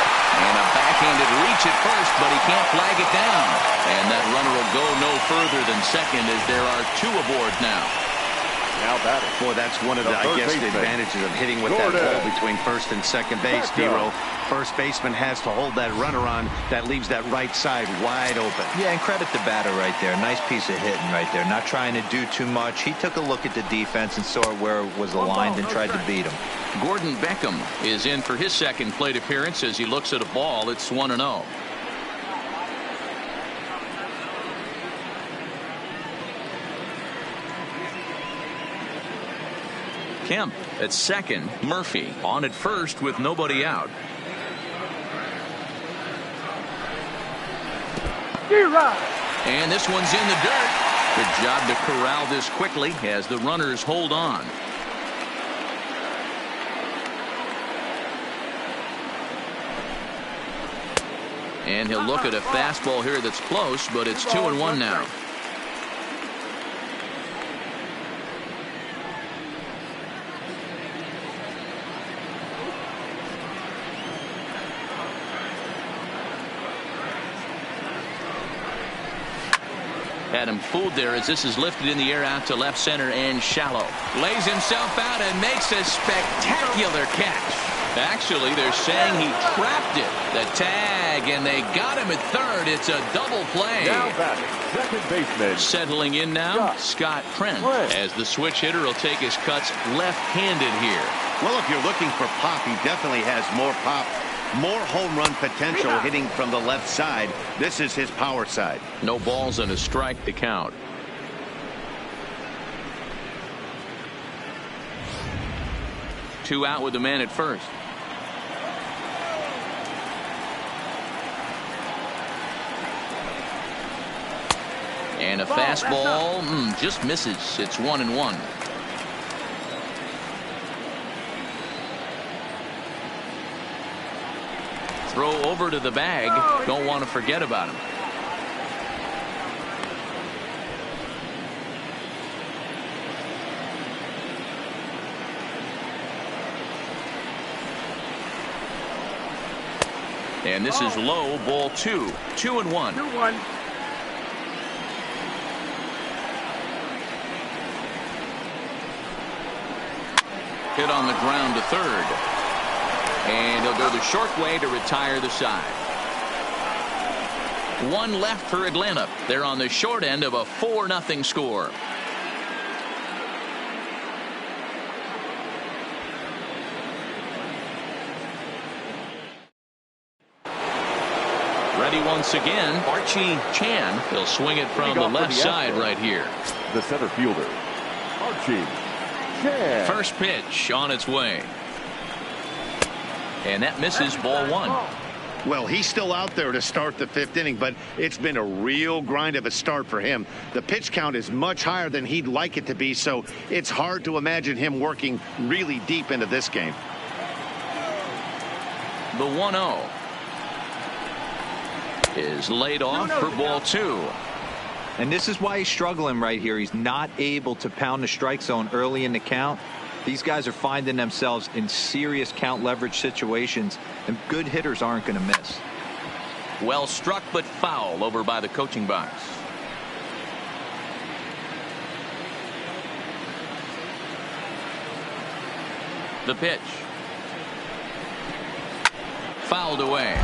And a backhanded reach at first, but he can't flag it down. And that runner will go no further than second as there are 2 aboard now. Now batting. Boy, that's one of the, I guess, the advantages of hitting with that ball between first and second base, D-Row. First baseman has to hold that runner on. That leaves that right side wide open. Yeah, and credit the batter right there. Nice piece of hitting right there. Not trying to do too much. He took a look at the defense and saw where it was aligned and tried to beat him. Gordon Beckham is in for his second plate appearance as he looks at a ball. It's 1-0. Kemp at second. Murphy on at first with nobody out. And this one's in the dirt. Good job to corral this quickly as the runners hold on. And he'll look at a fastball here that's close, but it's 2-1 now. Had him fooled there as this is lifted in the air out to left center and shallow. Lays himself out and makes a spectacular catch. Actually, they're saying he trapped it. The tag, and they got him at third. It's a double play. Now batting, second baseman. Settling in now, Scott Trent, as the switch hitter will take his cuts left-handed here. Well, if you're looking for pop, he definitely has more pop, more home run potential hitting from the left side. This is his power side. No balls and a strike to count. Two out with the man at first. And a fastball just misses. It's 1-1. Throw over to the bag. Don't want to forget about him. And this is low, ball 2. 2-1. 2-1. Hit on the ground to third. And he'll go the short way to retire the side. One left for Atlanta. They're on the short end of a 4-0 score. Ready once again, Archie Chan. He'll swing it from the left side right here. The center fielder, Archie Chan. First pitch on its way. And that misses, ball 1. Well, he's still out there to start the 5th inning, but it's been a real grind of a start for him. The pitch count is much higher than he'd like it to be, so it's hard to imagine him working really deep into this game. The 1-0 is laid off for ball 2. And this is why he's struggling right here. He's not able to pound the strike zone early in the count. These guys are finding themselves in serious count leverage situations, and good hitters aren't going to miss. Well struck, but foul over by the coaching box. The pitch. Fouled away.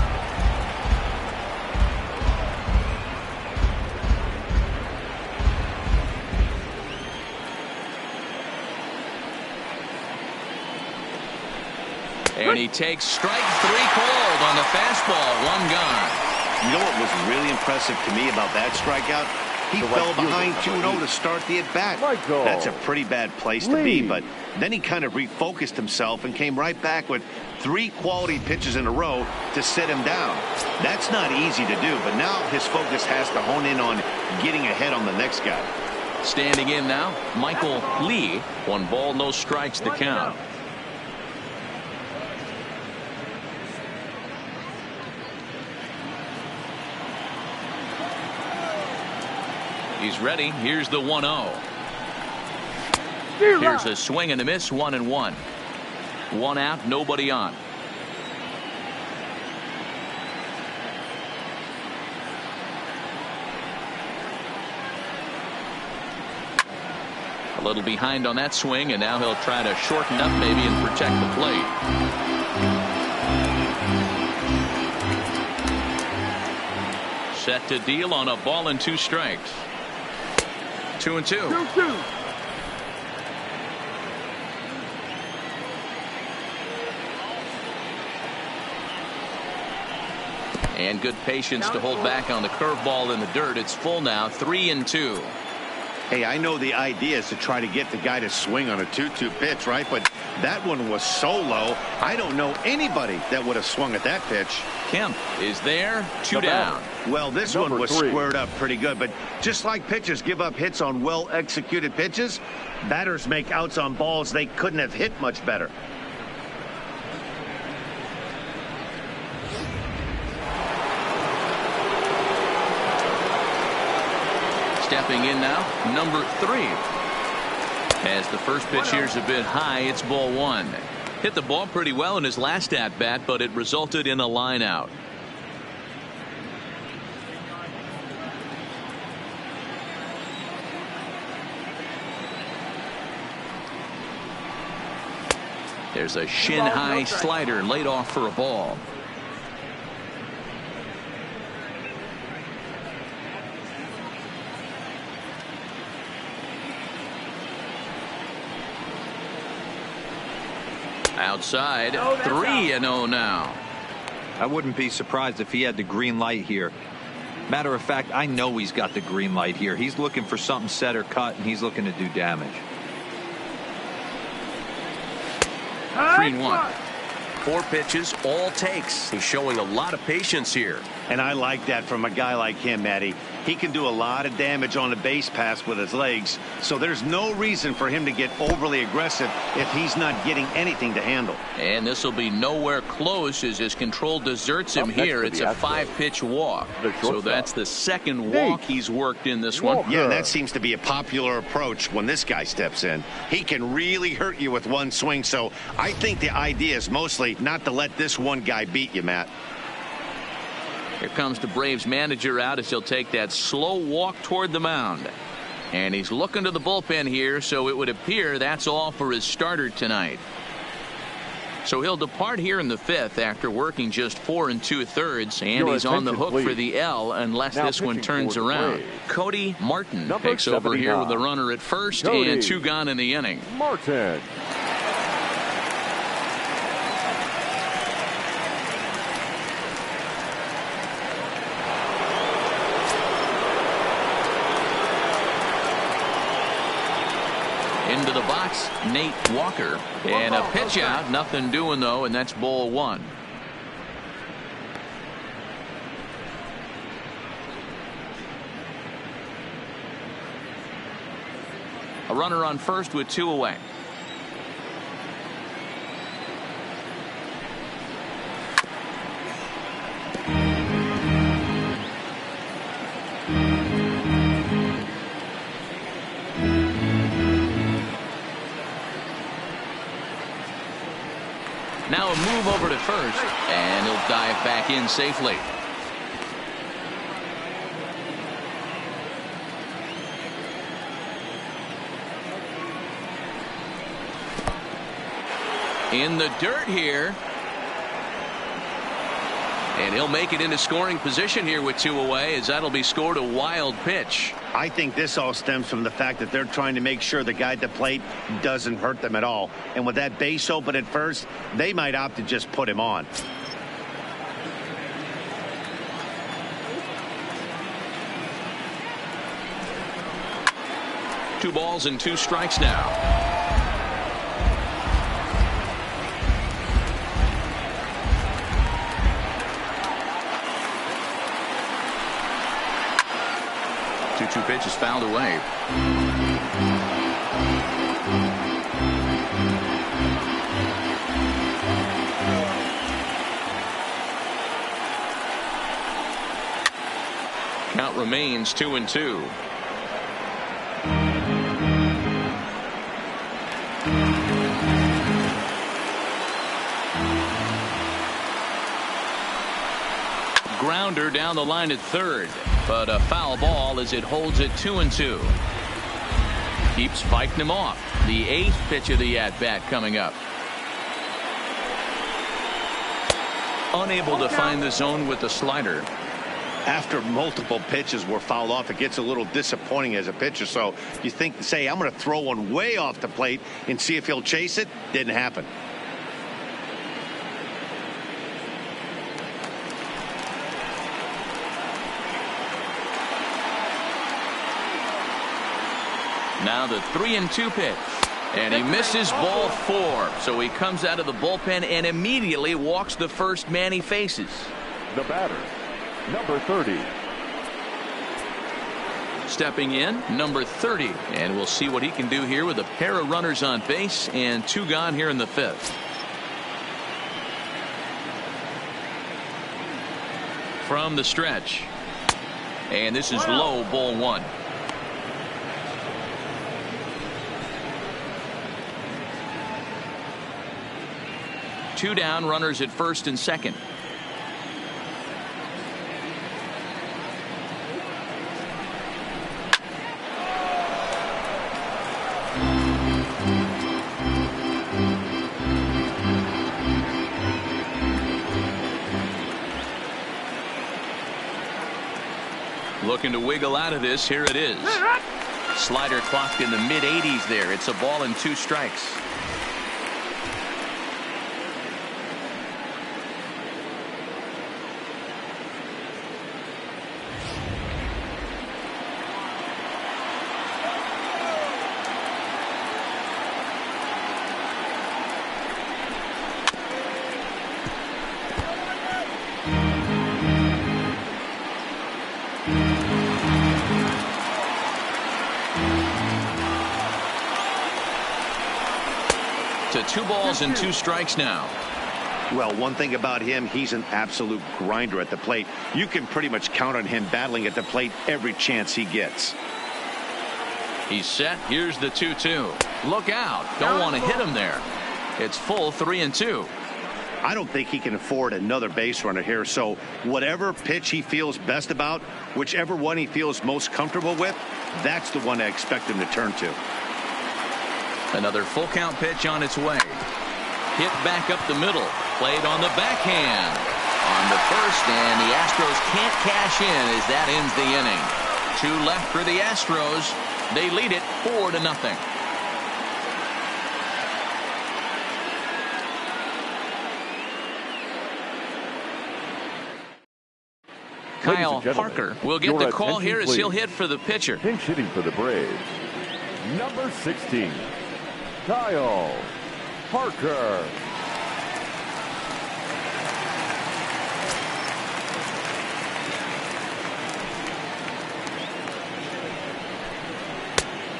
And he takes strike 3 called on the fastball. 1 gone. You know what was really impressive to me about that strikeout? He fell behind 2-0 to start the at-bat. That's a pretty bad place to be, but then he kind of refocused himself and came right back with 3 quality pitches in a row to sit him down. That's not easy to do, but now his focus has to hone in on getting ahead on the next guy. Standing in now, Michael Lee. 1 ball, no strikes to count. He's ready. Here's the 1-0. Here's a swing and a miss. 1-1. 1 out, nobody on. A little behind on that swing, and now he'll try to shorten up maybe and protect the plate. Set to deal on a ball and 2 strikes. 2-2. 2-2. And good patience to hold back on the curveball in the dirt. It's full now, 3-2. Hey, I know the idea is to try to get the guy to swing on a 2-2 pitch, right? But that one was so low, I don't know anybody that would have swung at that pitch. Kemp is there, 2 down. Well, this one was squared up pretty good, but just like pitchers give up hits on well-executed pitches, batters make outs on balls they couldn't have hit much better. Stepping in now, number 3. As the first pitch here's a bit high, it's ball 1. Hit the ball pretty well in his last at-bat, but it resulted in a line out. There's a shin-high slider laid off for a ball. Outside, 3-0 now. I wouldn't be surprised if he had the green light here. Matter of fact, I know he's got the green light here. He's looking for something set or cut, and he's looking to do damage. 3-1. 4 pitches, all takes. He's showing a lot of patience here. And I like that from a guy like him, Matty. He can do a lot of damage on a base pass with his legs, so there's no reason for him to get overly aggressive if he's not getting anything to handle. And this will be nowhere close as his control deserts him here. It's a 5-pitch walk. So that's the second walk he's worked in this one. Yeah, that seems to be a popular approach when this guy steps in. He can really hurt you with one swing, so I think the idea is mostly not to let this one guy beat you, Matt. Here comes the Braves manager out as he'll take that slow walk toward the mound. And he's looking to the bullpen here, so it would appear that's all for his starter tonight. So he'll depart here in the 5th after working just 4 2/3, and Your he's on the attention, hook for please. the L unless Now this one pitching turns for the around. Braves. Cody Martin Number takes over here with the 79. runner at first Cody and 2 gone in the inning. Martin. Into the box, Nate Walker. And a pitch out. Nothing doing, though, and that's ball 1. A runner on first with 2 away. Now a move over to first, and he'll dive back in safely. In the dirt here. And he'll make it into scoring position here with 2 away, as that'll be scored a wild pitch. I think this all stems from the fact that they're trying to make sure the guy at the plate doesn't hurt them at all. And with that base open at first, they might opt to just put him on. Two balls and 2 strikes now. Two pitches fouled away. Count remains 2-2. Grounder down the line at third, but a foul ball as it holds it 2-2. Keeps fighting him off. The 8th pitch of the at-bat coming up. Unable to find the zone with the slider. After multiple pitches were fouled off, it gets a little disappointing as a pitcher. So you think, say, I'm going to throw one way off the plate and see if he'll chase it. Didn't happen. Now the 3-2 pitch, and he misses ball 4. So he comes out of the bullpen and immediately walks the first man he faces. The batter, number 30. Stepping in, number 30, and we'll see what he can do here with a pair of runners on base and 2 gone here in the 5th. From the stretch, and this is low, ball 1. Two down, runners at first and second. Looking to wiggle out of this. Here it is. Slider clocked in the mid-80s there. It's a ball and 2 strikes. To 2 balls and 2 strikes now. Well, one thing about him, he's an absolute grinder at the plate. You can pretty much count on him battling at the plate every chance he gets. He's set. Here's the 2-2. Look out. Don't want to hit him there. It's full 3-2. I don't think he can afford another base runner here. So whatever pitch he feels best about, whichever one he feels most comfortable with, that's the one I expect him to turn to. Another full count pitch on its way. Hit back up the middle. Played on the backhand. On the first, and the Astros can't cash in as that ends the inning. 2 left for the Astros. They lead it 4-0. Kyle Parker will get the call here as he'll hit for the pitcher. Pinch hitting for the Braves, number 16, Kyle Parker.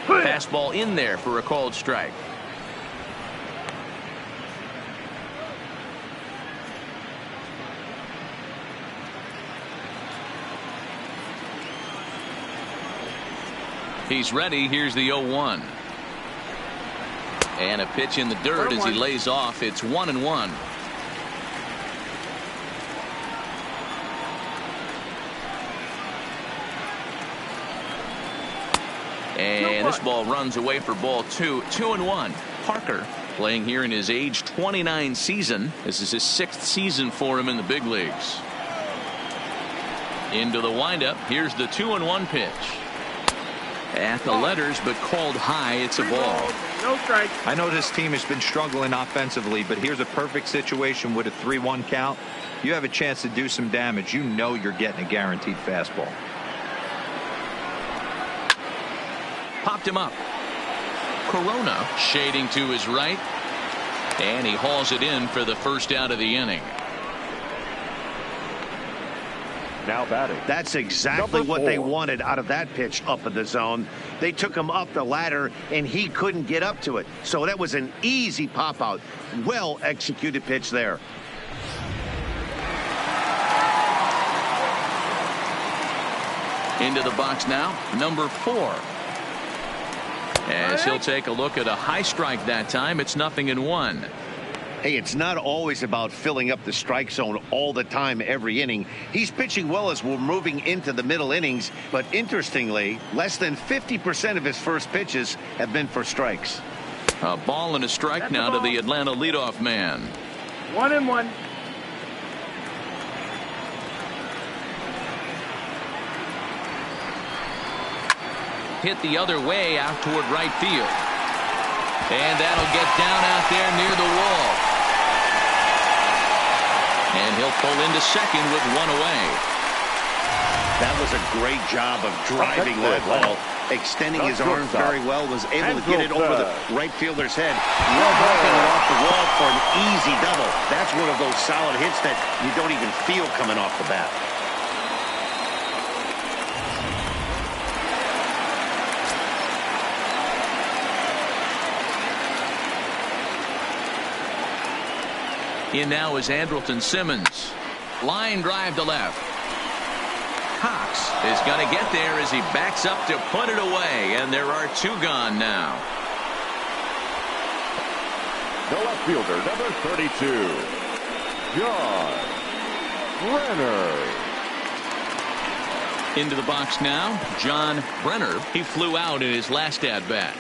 Fastball in there for a called strike. He's ready. Here's the 0-1. And a pitch in the dirt as he lays off. It's 1-1. And this ball runs away for ball 2. 2-1. Parker playing here in his age 29 season. This is his 6th season for him in the big leagues. Into the windup. Here's the 2-1 pitch. At the letters, but called high. It's a ball. No strike. I know this team has been struggling offensively, but here's a perfect situation with a 3-1 count. You have a chance to do some damage. You know you're getting a guaranteed fastball. Popped him up. Corona shading to his right, and he hauls it in for the first out of the inning. Now batting. That's exactly what they wanted out of that pitch up in the zone. They took him up the ladder, and he couldn't get up to it. So that was an easy pop out. Well executed pitch there. Into the box now, number 4. As he'll take a look at a high strike that time. It's 0-1. Hey, it's not always about filling up the strike zone all the time every inning. He's pitching well as we're moving into the middle innings, but interestingly, less than 50% of his first pitches have been for strikes. A ball and a strike now to the Atlanta leadoff man. 1-1. Hit the other way out toward right field. And that'll get down out there near the wall. And he'll pull into second with 1 away. That was a great job of driving that ball, extending his arms very well, was able to get it over the right fielder's head, knocking it off the wall for an easy double. That's one of those solid hits that you don't even feel coming off the bat. In now is Andrelton Simmons. Line drive to left. Cox is going to get there as he backs up to put it away, and there are 2 gone now. The left fielder, number 32, John Brenner. Into the box now, John Brenner. He flew out in his last at bat.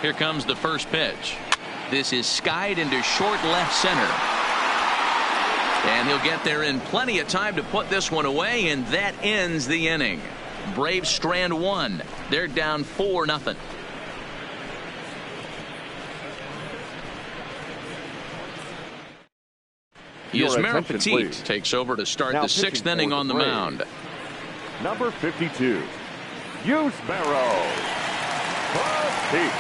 Here comes the first pitch. This is skied into short left center. And he'll get there in plenty of time to put this one away, and that ends the inning. Braves strand 1. They're down 4-0. Yasmero Petit takes over to start the 6th inning on the mound. Number 52, Yasmero Petit.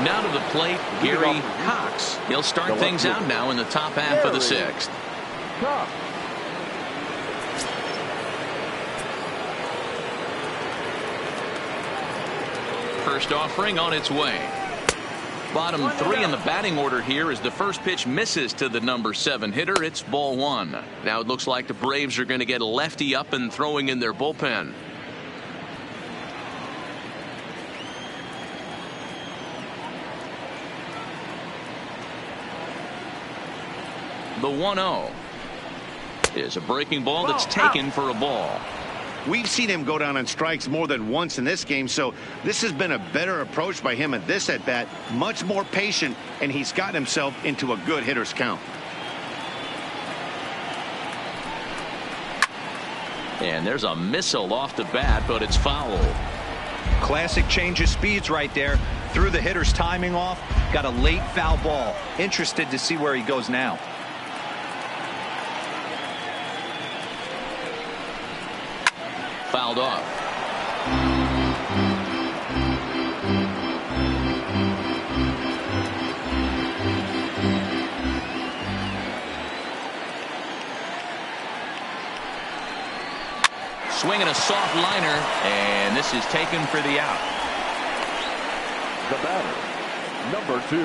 Now to the plate, Gary Cox. He'll start things out now in the top half of the 6th. First offering on its way. Bottom 3 in the batting order here as the first pitch misses to the number 7 hitter. It's ball 1. Now it looks like the Braves are going to get a lefty up and throwing in their bullpen. The 1-0. Is a breaking ball that's taken for a ball. We've seen him go down on strikes more than once in this game, so this has been a better approach by him at this at-bat. Much more patient, and he's gotten himself into a good hitter's count. And there's a missile off the bat, but it's foul. Classic change of speeds right there. Threw the hitter's timing off. Got a late foul ball. Interested to see where he goes now. Fouled off. Swinging a soft liner, and this is taken for the out. The batter, number 2.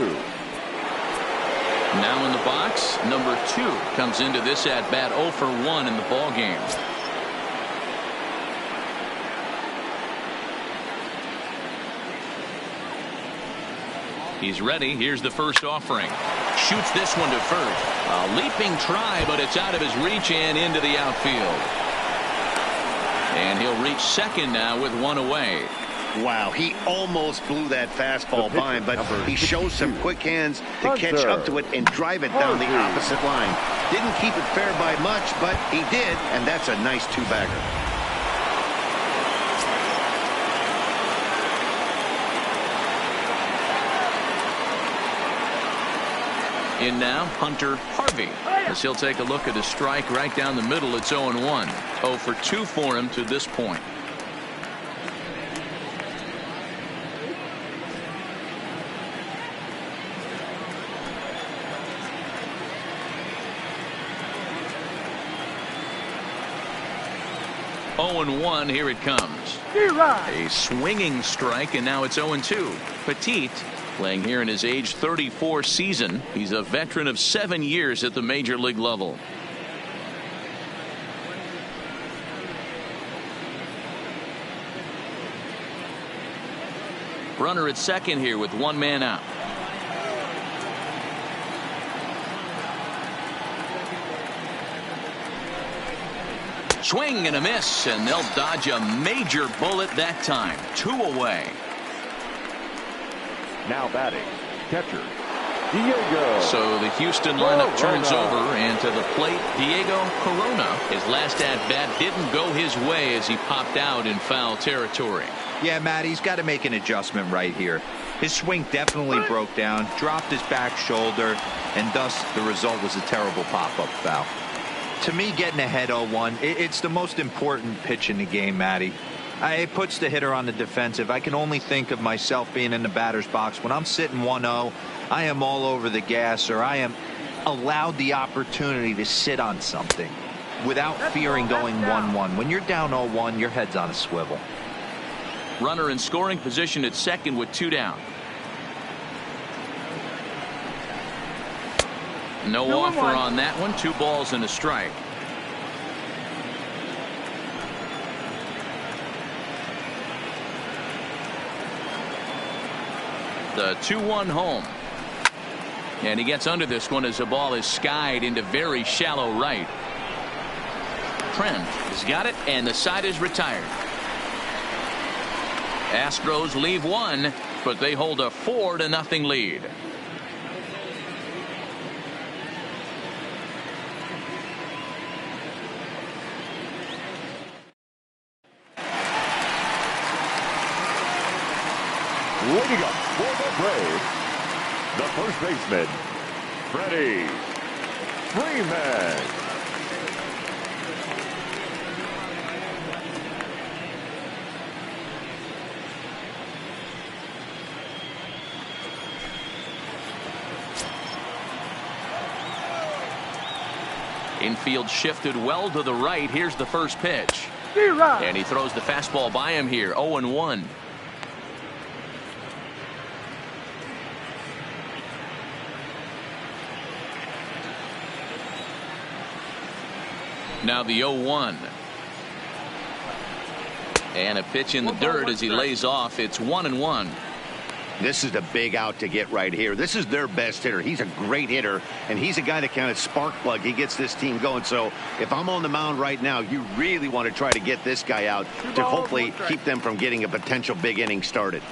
Now in the box, number 2 comes into this at bat 0 for 1 in the ball game. He's ready. Here's the first offering. Shoots this one to first. A leaping try, but it's out of his reach and into the outfield. And he'll reach second now with one away. Wow, he almost blew that fastball by him, but he shows some quick hands to catch up to it and drive it down the opposite line. Didn't keep it fair by much, but he did, and that's a nice two-bagger. In now, Hunter Harvey, as he'll take a look at a strike right down the middle. It's 0-1. 0 for 2 for him to this point. (0-1). Here it comes. A swinging strike, and now it's 0-2. Petit, playing here in his age 34 season. He's a veteran of 7 years at the major league level. Runner at second here with one man out. Swing and a miss, and they'll dodge a major bullet that time. 2 away. Now batting, catcher, Diego. So the Houston lineup turns over, and to the plate, Diego Corona. His last at-bat didn't go his way as he popped out in foul territory. Yeah, Matt, he's got to make an adjustment right here. His swing definitely broke down, dropped his back shoulder, and thus the result was a terrible pop-up foul. To me, getting ahead 0-1, it's the most important pitch in the game, Matty. It puts the hitter on the defensive. I can only think of myself being in the batter's box. When I'm sitting 1-0, I am all over the gas, or I am allowed the opportunity to sit on something without fearing going 1-1. When you're down 0-1, your head's on a swivel. Runner in scoring position at second with 2 down. No offer on that one. 2 balls and a strike. The 2-1 home. And he gets under this one as the ball is skied into very shallow right. Trent has got it, and the side is retired. Astros leave 1, but they hold a 4-0 lead. Leading up for the Braves, the first baseman, Freddie Freeman. Infield shifted well to the right. Here's the first pitch. And he throws the fastball by him here. 0-1. Now the 0-1. And a pitch in the dirt as he lays off. It's 1-1. This is a big out to get right here. This is their best hitter. He's a great hitter, and he's a guy that kind of spark plug. He gets this team going. So if I'm on the mound right now, you really want to try to get this guy out to hopefully keep them from getting a potential big inning started.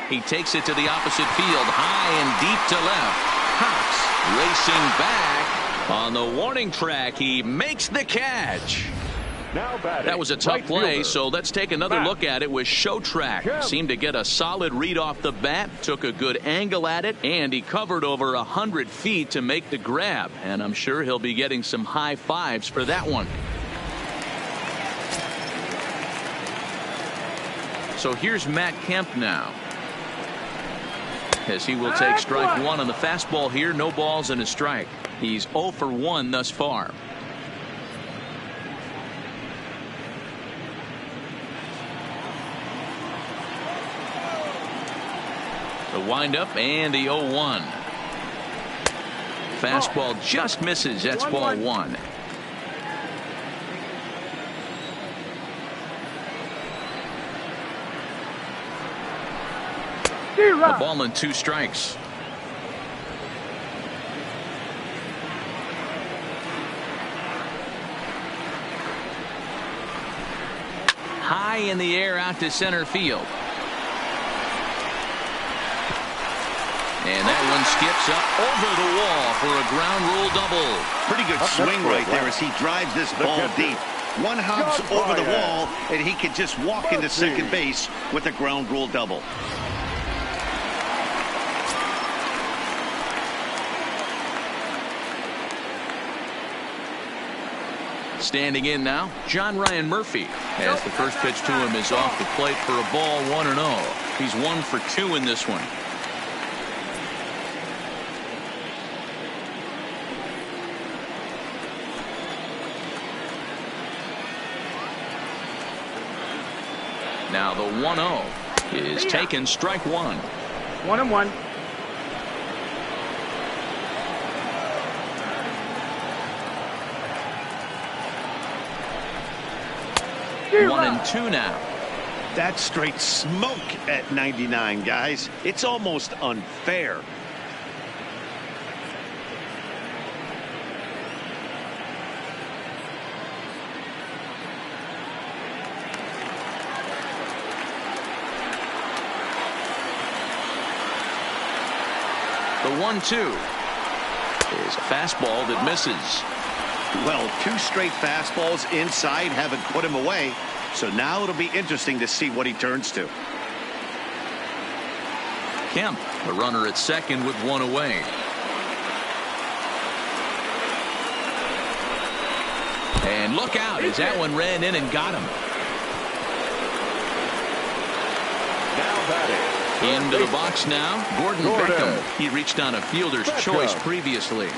He takes it to the opposite field, high and deep to left. Cox racing back on the warning track. He makes the catch. Now batting, that was a tough right play, fielder. so let's take another look at it with Showtrack. Seemed to get a solid read off the bat, took a good angle at it, and he covered over 100 feet to make the grab. And I'm sure he'll be getting some high fives for that one. So here's Matt Kemp now, as he will take strike one on the fastball here. No balls and a strike. He's 0 for 1 thus far. The windup and the 0-1. Fastball just misses. That's ball one. A ball and 2 strikes. High in the air out to center field. And that one skips up over the wall for a ground rule double. Pretty good swing right there as he drives this ball deep. One hops over the wall, and he can just walk into second base with a ground rule double. Standing in now, John Ryan Murphy, as the first pitch to him is off the plate for a ball, 1-0. He's 1 for 2 in this one. Now the 1-0 is taken, strike one. 1-1. One and 2 now. That's straight smoke at 99, guys. It's almost unfair. The 1-2 is a fastball that misses. Well, 2 straight fastballs inside haven't put him away. So now it'll be interesting to see what he turns to. Kemp, the runner at second with 1 away. And look out as that one ran in and got him. Now batting. Into the box now, Gordon Beckham. He reached on a fielder's choice previously.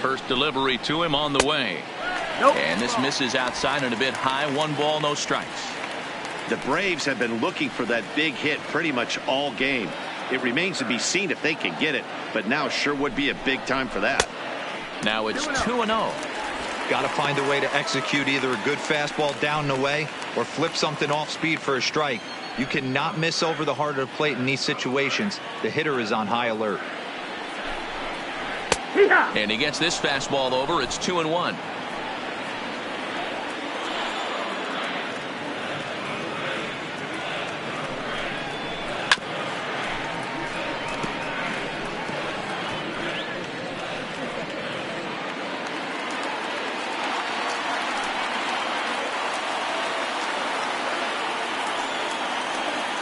First delivery to him on the way. And this misses outside and a bit high. 1 ball, no strikes. The Braves have been looking for that big hit pretty much all game. It remains to be seen if they can get it, but now sure would be a big time for that. Now it's 2-0. Got to find a way to execute either a good fastball down and away or flip something off speed for a strike. You cannot miss over the heart of the plate in these situations. The hitter is on high alert. And he gets this fastball over. It's 2-1.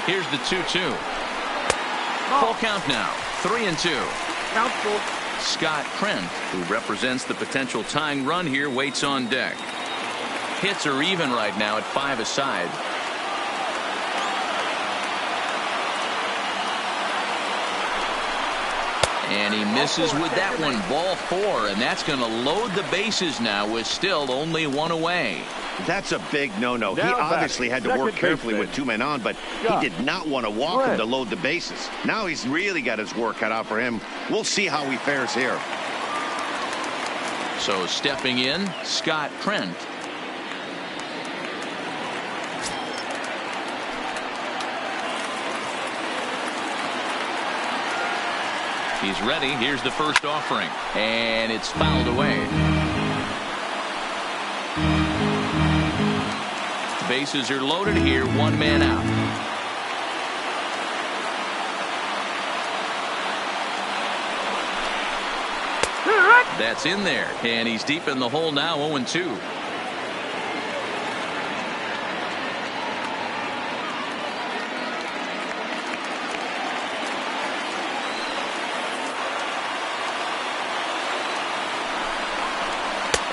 Here's the 2-2. Full count now. 3-2. Count full. Scott Trent, who represents the potential tying run here, waits on deck. Hits are even right now at 5 aside. And he misses with that one. Ball 4, and that's going to load the bases now with still only 1 away. That's a big no-no. He Now obviously had to work carefully with 2 men on, but he did not want to walk him to load the bases. Now he's really got his work cut out for him. We'll see how he fares here. So stepping in, Scott Trent. He's ready. Here's the first offering, and it's fouled away. Bases are loaded here, 1 man out. That's in there, and he's deep in the hole now, 0-2.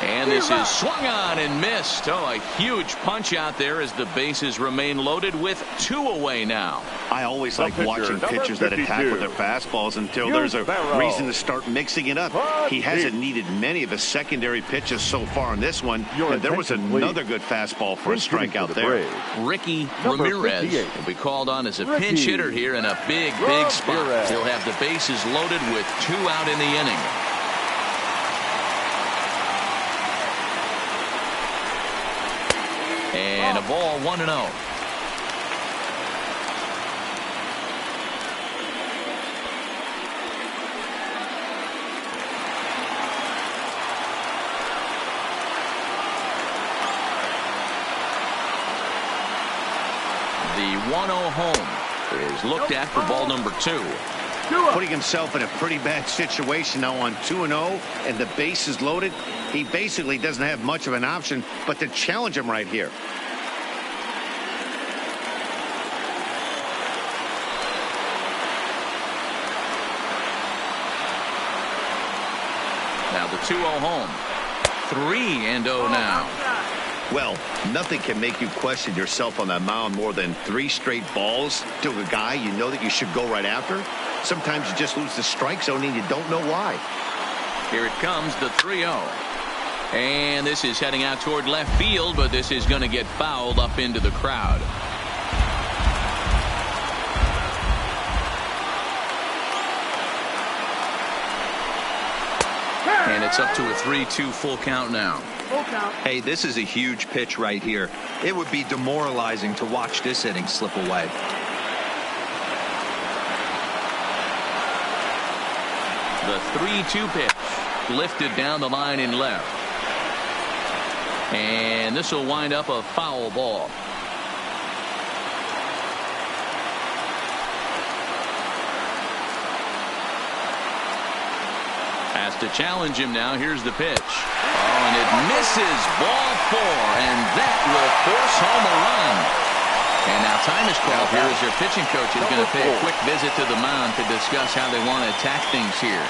And this is swung on and missed. Oh, a huge punch out there as the bases remain loaded with 2 away now. I always like watching pitchers that attack with their fastballs until there's a reason to start mixing it up. He hasn't needed many of his secondary pitches so far in this one, and there was another good fastball for a strikeout there. Ricky Ramirez will be called on as a pinch hitter here in a big spot. He'll have the bases loaded with 2 out in the inning. And a ball, 1-0. The 1-0 home is looked at for ball number 2. Putting himself in a pretty bad situation now on 2-0 and the bases loaded. He basically doesn't have much of an option but to challenge him right here. Now the 2-0 home. 3-0 now. Well, nothing can make you question yourself on that mound more than 3 straight balls to a guy you know that you should go right after. Sometimes you just lose the strike zone and you don't know why. Here it comes, the 3-0. And this is heading out toward left field, but this is going to get fouled up into the crowd. And it's up to a 3-2 full count now. Hey, this is a huge pitch right here. It would be demoralizing to watch this inning slip away. The 3-2 pitch lifted down the line in left. And this will wind up a foul ball. Has to challenge him now. Here's the pitch. Oh, and it misses. Ball 4, and that will force home a run. And now time is called here as their pitching coach is going to pay a quick visit to the mound to discuss how they want to attack things here.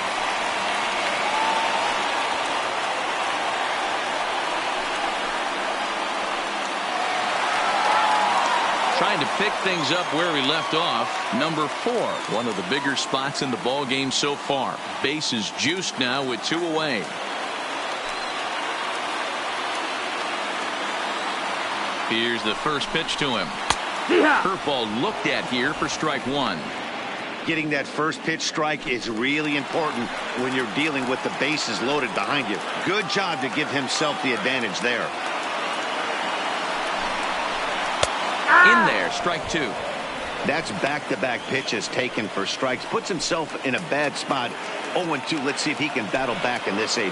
Trying to pick things up where he left off. Number 4, one of the bigger spots in the ball game so far. Bases juiced now with 2 away. Here's the first pitch to him. Curveball looked at here for strike 1. Getting that first pitch strike is really important when you're dealing with the bases loaded behind you. Good job to give himself the advantage there. In there, strike 2. That's back-to-back pitches taken for strikes. Puts himself in a bad spot. 0-2. Let's see if he can battle back in this AB.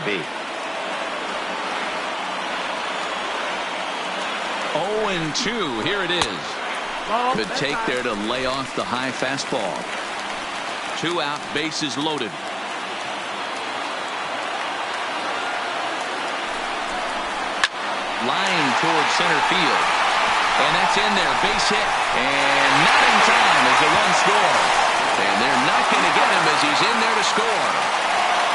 0-2. Here it is. Good take there to lay off the high fastball. 2 out, bases loaded. Line towards center field. And that's in there, base hit. And not in time as the run scores. And they're not going to get him as he's in there to score.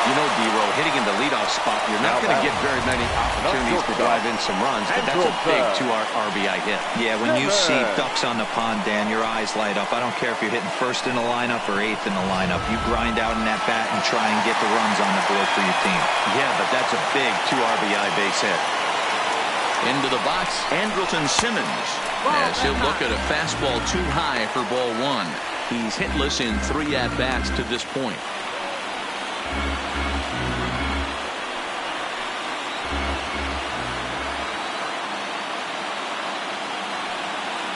You know, D-Row, hitting in the leadoff spot, you're not going to get very many opportunities to drive in some runs, but that's a big 2 RBI hit. Yeah, when you see ducks on the pond, Dan, your eyes light up. I don't care if you're hitting first in the lineup or 8th in the lineup. You grind out in that bat and try and get the runs on the board for your team. Yeah, but that's a big 2 RBI base hit. Into the box, Andrelton Simmons, as he'll look at a fastball too high for ball 1. He's hitless in 3 at-bats to this point.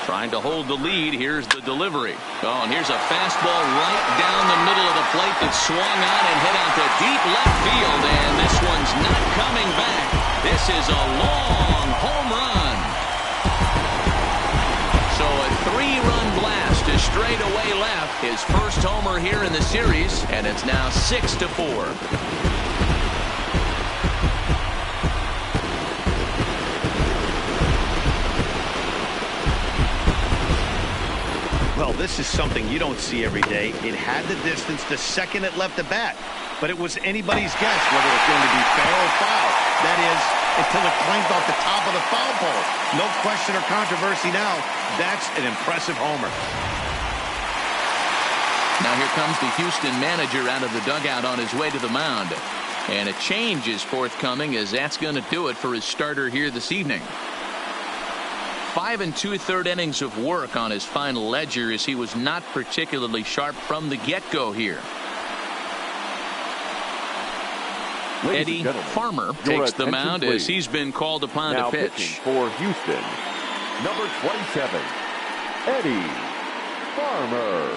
Trying to hold the lead. Here's the delivery. Oh, and here's a fastball right down the middle of the plate that swung on and hit out to deep left field. And this one's not coming back. This is a long home run. So a 3-run blast to straightaway left. His first homer here in the series, and it's now 6-4. Well, this is something you don't see every day. It had the distance the second it left the bat, but it was anybody's guess whether it was going to be fair or foul. That is, until it clanked off the top of the foul pole. No question or controversy now. That's an impressive homer. Now here comes the Houston manager out of the dugout on his way to the mound. And a change is forthcoming, as that's going to do it for his starter here this evening. 5 2/3 innings of work on his final ledger, as he was not particularly sharp from the get-go here. Eddie Farmer takes the mound as he's been called upon to pitch. For Houston, number 27, Eddie Farmer.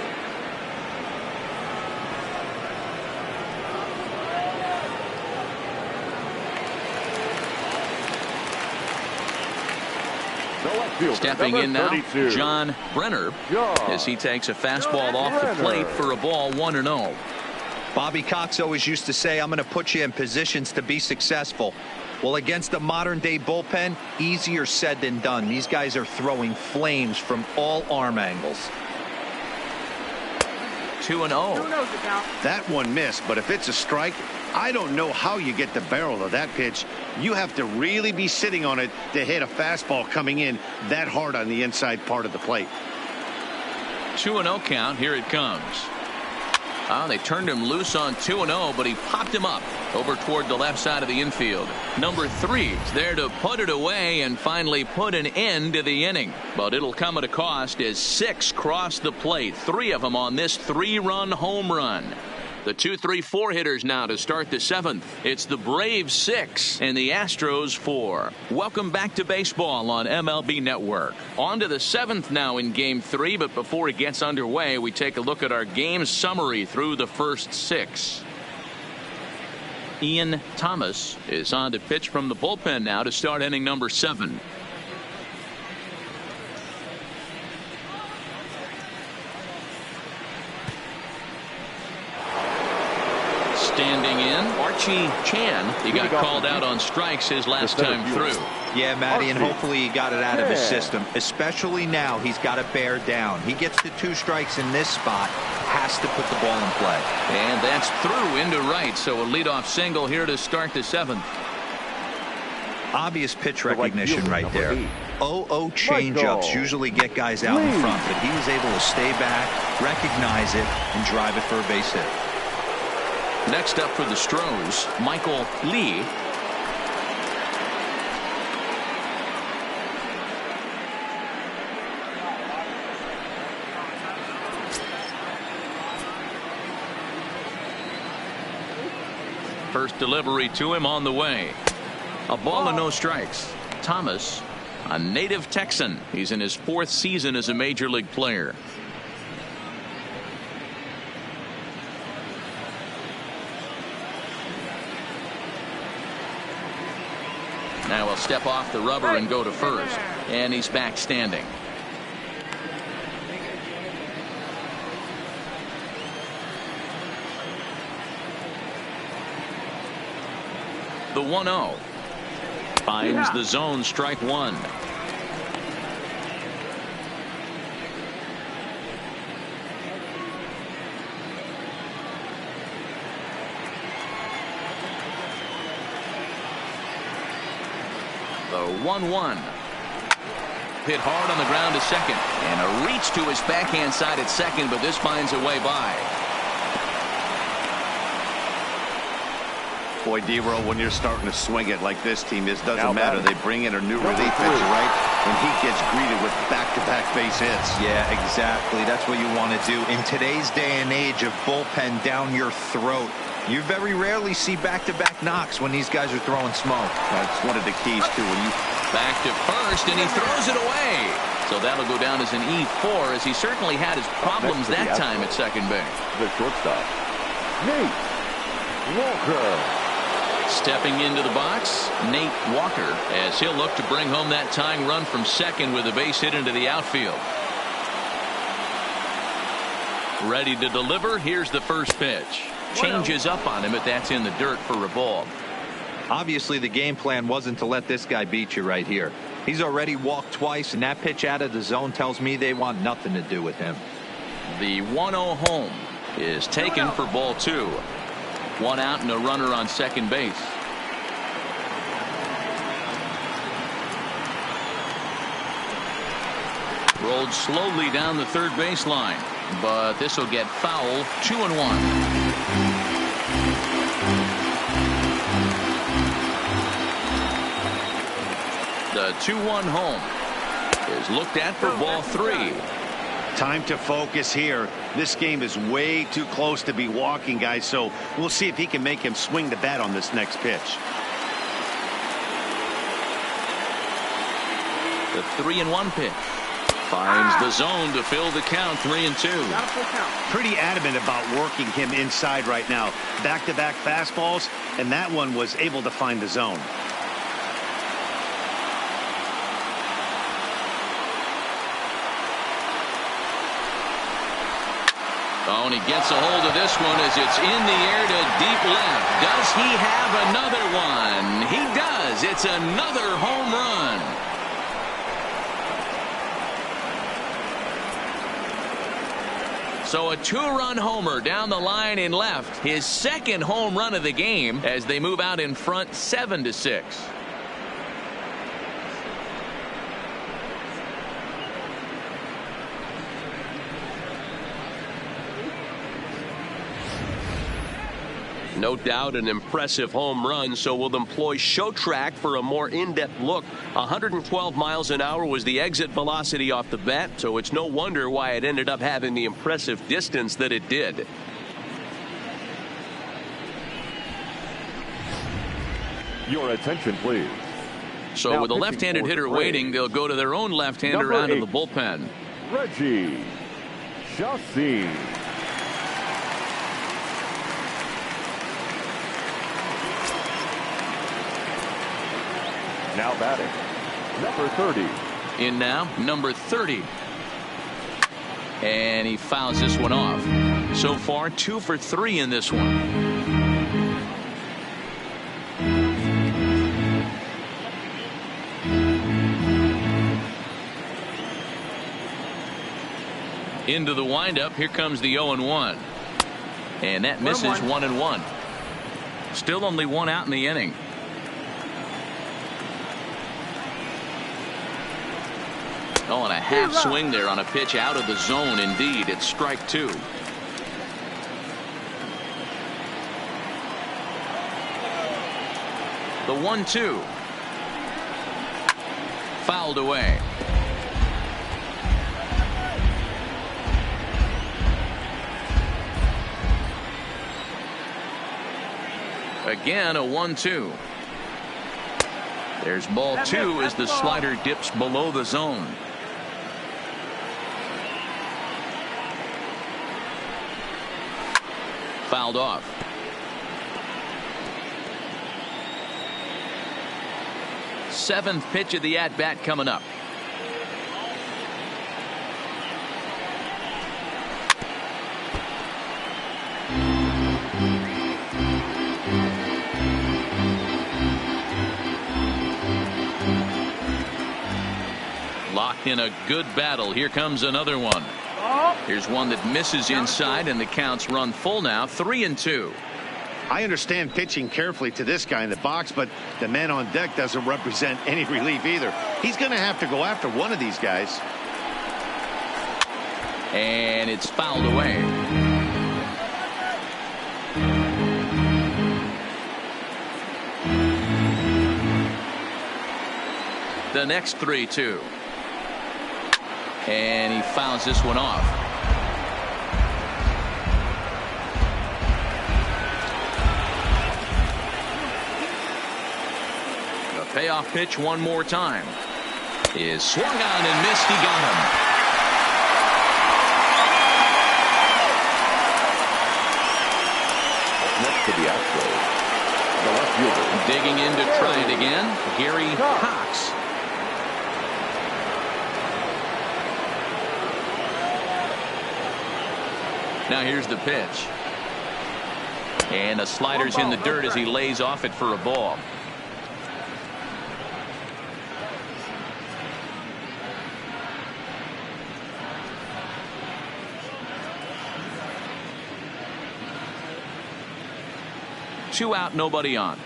Stepping in now, John Brenner, as he takes a fastball off the plate for a ball 1-0. Bobby Cox always used to say, I'm going to put you in positions to be successful. Well, against a modern-day bullpen, easier said than done. These guys are throwing flames from all arm angles. 2-0. That one missed, but if it's a strike, I don't know how you get the barrel of that pitch. You have to really be sitting on it to hit a fastball coming in that hard on the inside part of the plate. 2-0 count. Here it comes. Oh, they turned him loose on 2-0, but he popped him up over toward the left side of the infield. Number 3 is there to put it away and finally put an end to the inning. But it'll come at a cost, as 6 cross the plate, 3 of them on this 3-run home run. The 2-3-4 hitters now to start the 7th. It's the Braves 6 and the Astros 4. Welcome back to baseball on MLB Network. On to the 7th now in Game 3, but before it gets underway, we take a look at our game summary through the first 6. Ian Thomas is on to pitch from the bullpen now to start inning number 7. Standing in, Archie Chan. He got called out on strikes his last time through. Yeah, Matty, and hopefully he got it out of his system. Especially now, he's got to bear down. He gets the 2 strikes in this spot, has to put the ball in play. And that's through into right, so a leadoff single here to start the 7th. Obvious pitch recognition right there. 0-0 changeups usually get guys out in front, but he was able to stay back, recognize it, and drive it for a base hit. Next up for the Astros, Michael Lee. First delivery to him on the way. A ball and no strikes. Thomas, a native Texan. He's in his 4th season as a major league player. Now he'll step off the rubber and go to first. And he's back standing. The 1-0. Finds the zone, strike 1. The 1-1. Hit hard on the ground to second. And a reach to his backhand side at second, but this finds a way by. Boy, D-Roll, when you're starting to swing it like this team is, doesn't matter. They bring in a new relief pitcher, right? When he gets greeted with back-to-back base hits. Yeah, exactly. That's what you want to do. In today's day and age of bullpen down your throat, you very rarely see back-to-back knocks when these guys are throwing smoke. That's one of the keys, too. When you back to first, and he throws it away. So that'll go down as an E4, as he certainly had his problems that time at second base. The shortstop, Nate Walker. Stepping into the box, Nate Walker, as he'll look to bring home that tying run from second with a base hit into the outfield. Ready to deliver. Here's the first pitch. Changes up on him, but that's in the dirt for a ball. Obviously, the game plan wasn't to let this guy beat you right here. He's already walked twice, and that pitch out of the zone tells me they want nothing to do with him. The 1-0 home is taken for ball 2. One out and a runner on second base. Rolled slowly down the third baseline, but this will get foul. 2-1. The 2-1 home is looked at for ball 3. Time to focus here. This game is way too close to be walking, guys, so we'll see if he can make him swing the bat on this next pitch. The 3-1 pitch finds the zone to fill the count. 3-2. Pretty adamant about working him inside right now. Back-to-back fastballs, and that one was able to find the zone. Oh, and he gets a hold of this one as it's in the air to deep left. Does he have another one? He does. It's another home run. So a 2-run homer down the line in left. His second home run of the game as they move out in front 7-6. No doubt an impressive home run, so we'll employ show track for a more in-depth look. 112 miles an hour was the exit velocity off the bat, so it's no wonder why it ended up having the impressive distance that it did. Your attention, please. So now with a left-handed hitter waiting, they'll go to their own left-hander out of the bullpen. Reggie Chassis. Now batting, number 30. In now, number 30. And he fouls this one off. So far, 2 for 3 in this one. Into the windup. Here comes the 0-1. And that misses 1-1. Still only 1 out in the inning. Oh, and a half swing there on a pitch out of the zone. Indeed, it's strike 2. The 1-2. Fouled away. Again, a 1-2. There's ball 2 as the slider dips below the zone. Fouled off. Seventh pitch of the at-bat coming up. Locked in a good battle. Here comes another one. Here's one that misses inside, and the count's run full now. 3-2. I understand pitching carefully to this guy in the box, but the man on deck doesn't represent any relief either. He's going to have to go after one of these guys. And it's fouled away. The next 3-2. And he fouls this one off. The payoff pitch one more time is swung on and missed. He got him. Next to the Astros, the left fielder. Digging in to try it again, Gary Cox. Now here's the pitch. And the slider's in the dirt as he lays off it for a ball. Two out, nobody on.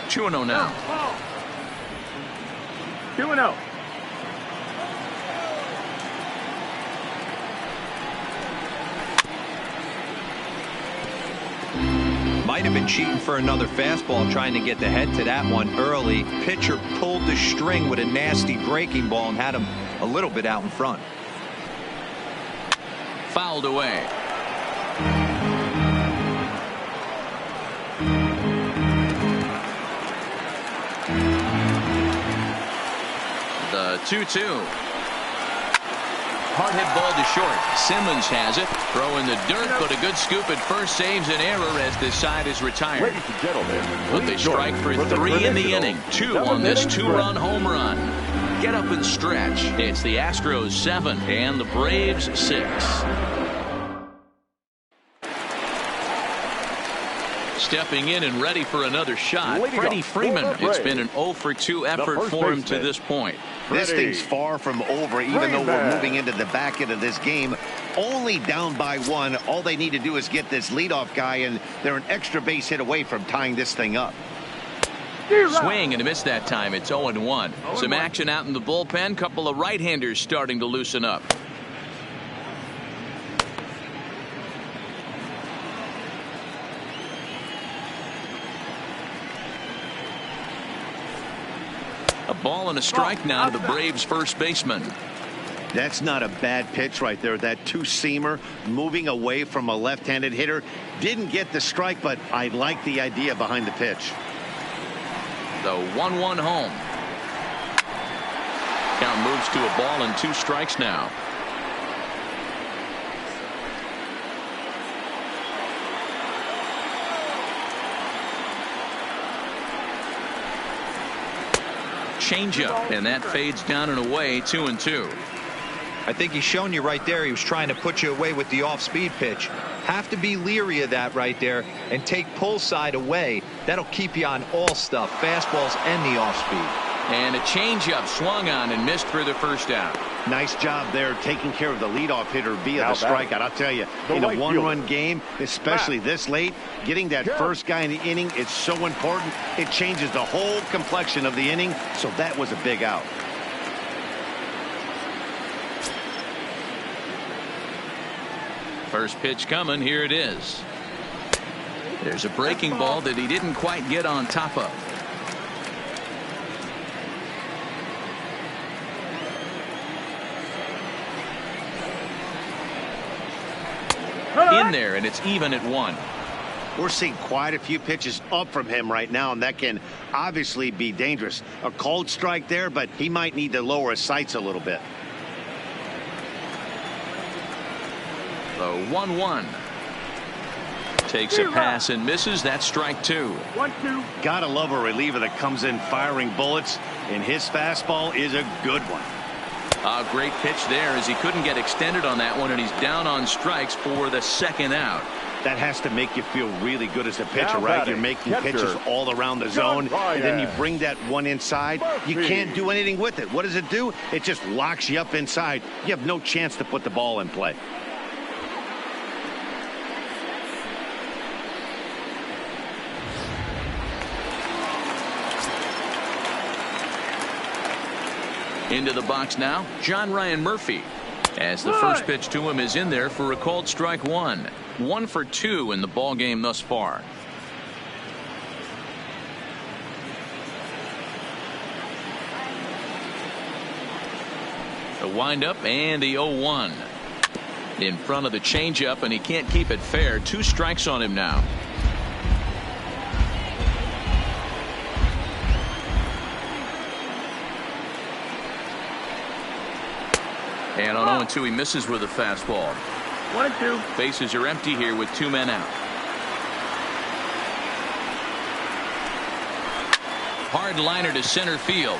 Two and 0 now. 2-0. Might have been cheating for another fastball, trying to get the head to that one early. Pitcher pulled the string with a nasty breaking ball and had him a little bit out in front. Fouled away. The 2-2. Hard hit ball to short. Simmons has it. Throw in the dirt, but a good scoop at first saves an error as this side is retired. Ladies and gentlemen, But they strike for 3 in the inning. 2 on this 2-run home run. Get up and stretch. It's the Astros 7 and the Braves 6. Stepping in and ready for another shot, Freddie Freeman. It's been an 0 for 2 effort for him to this point. This thing's far from over, even though we're moving into the back end of this game. Only down by 1. All they need to do is get this leadoff guy, and they're an extra base hit away from tying this thing up. Swing and a miss that time. It's 0-1. Some action out in the bullpen. Couple of right-handers starting to loosen up. A ball and a strike now to the Braves first baseman. That's not a bad pitch right there. That two-seamer moving away from a left-handed hitter. Didn't get the strike, but I like the idea behind the pitch. The 1-1 home. Count moves to a ball and 2 strikes now. Changeup, and that fades down and away. 2-2. I think he's shown you right there. He was trying to put you away with the off-speed pitch. Have to be leery of that right there and take pull side away. That'll keep you on all stuff, fastballs and the off-speed. And a changeup swung on and missed for the first out. Nice job there taking care of the leadoff hitter via the strikeout. I'll tell you, in a one-run game, especially this late, getting that first guy in the inning is so important. It changes the whole complexion of the inning, so that was a big out. First pitch coming. Here it is. There's a breaking ball that he didn't quite get on top of. In there, and it's even at 1. We're seeing quite a few pitches up from him right now, and that can obviously be dangerous. A cold strike there, but he might need to lower his sights a little bit. The 1-1. Takes a pass and misses. That's strike 2. 1-2. Gotta love a reliever that comes in firing bullets, and his fastball is a good one. A great pitch there as he couldn't get extended on that one, and he's down on strikes for the second out. That has to make you feel really good as a pitcher, right? You're making catcher, pitches all around the zone, and then you bring that one inside. You can't do anything with it. What does it do? It just locks you up inside. You have no chance to put the ball in play. Into the box now, John Ryan Murphy. As the first pitch to him is in there for a called strike one. 1 for 2 in the ball game thus far. The windup and the 0-1. In front of the changeup, and he can't keep it fair. 2 strikes on him now. And on 0-2, he misses with a fastball. 1-2. Bases are empty here with 2 men out. Hard liner to center field.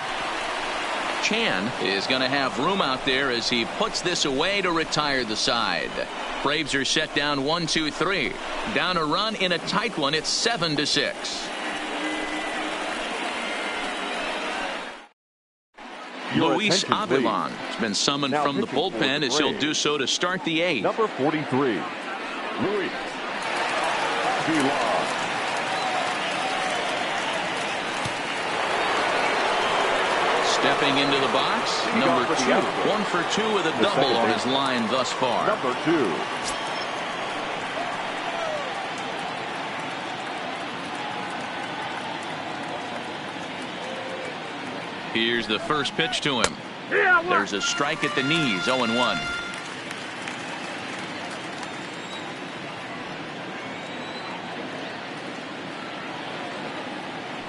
Chan is going to have room out there as he puts this away to retire the side. Braves are set down 1-2-3. Down a run in a tight one. It's 7-6. Luis Avilan has been summoned from the bullpen as he'll do so to start the 8th. Number 43, Luis Avilan. Stepping into the box, number 2. 1 for 2 with a double on his line thus far. Number 2. Here's the first pitch to him. There's a strike at the knees. 0-1.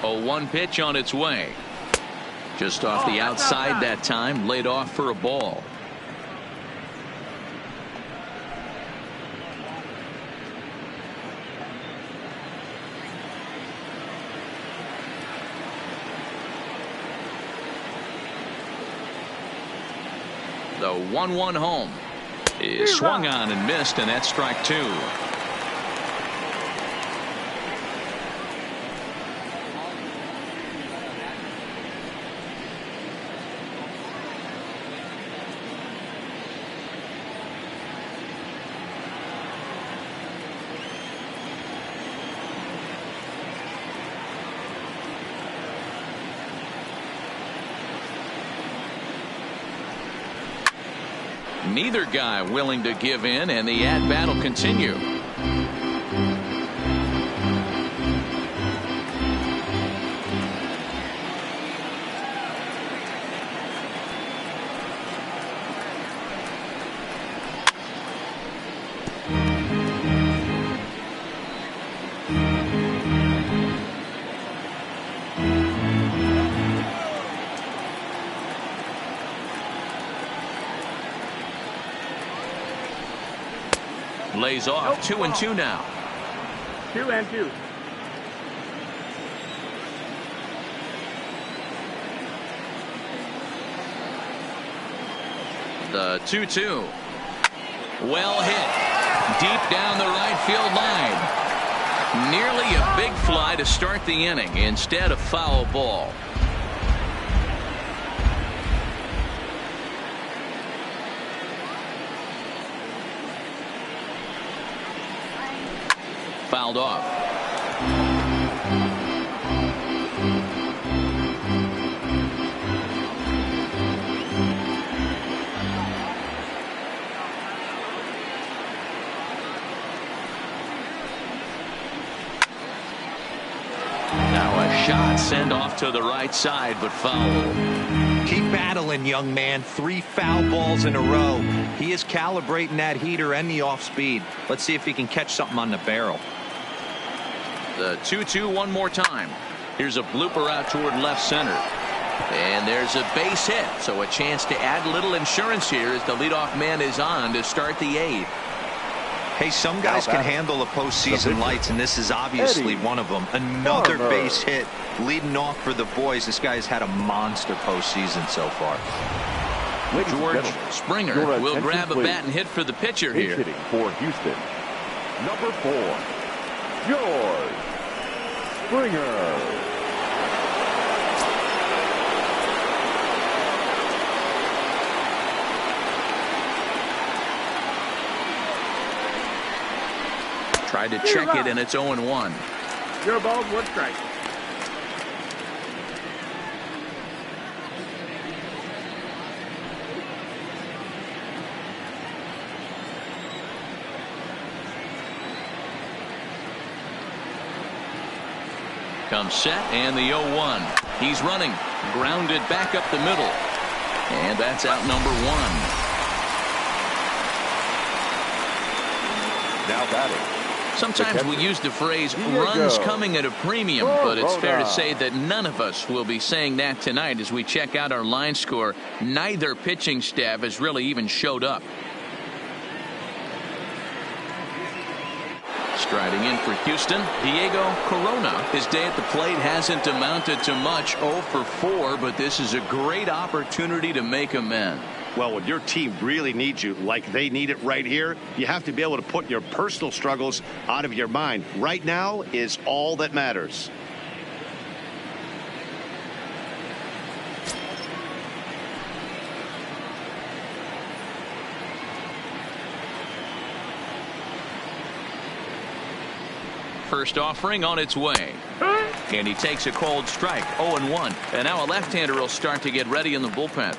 A 1 pitch on its way. Just off the outside that time, laid off for a ball. The 1-1 home is swung on and missed, and that's strike 2. Neither guy willing to give in, and the at-bat will continue. Lays off. 2-2 now. 2-2. The 2-2. Well hit. Deep down the right field line. Nearly a big fly to start the inning. Instead, a foul ball. Fouled off. Now a shot sent off to the right side, but foul. Keep battling, young man. 3 foul balls in a row. He is calibrating that heater and the off speed. Let's see if he can catch something on the barrel. The 2-2 one more time. Here's a blooper out toward left center. And there's a base hit. So a chance to add a little insurance here as the leadoff man is on to start the 8th. Hey, some guys can handle the postseason lights, and this is obviously one of them. Another base hit leading off for the boys. This guy's had a monster postseason so far. George Springer will grab a bat and hit for the pitcher here. Hitting for Houston, number 4, George Springer. Tried to check it, and it's 0-1. 0 balls, 1 strike. Comes set, and the 0-1. He's running. Grounded back up the middle. And that's out number 1. Now batting. Sometimes we use the phrase runs coming at a premium, but it's fair to say that none of us will be saying that tonight as we check out our line score. Neither pitching staff has really even showed up. Striding in for Houston, Diego Corona. His day at the plate hasn't amounted to much, 0 for 4, but this is a great opportunity to make amends. Well, when your team really needs you like they need it right here, you have to be able to put your personal struggles out of your mind. Right now is all that matters. First offering on its way. And he takes a cold strike, 0-1. And now a left-hander will start to get ready in the bullpen.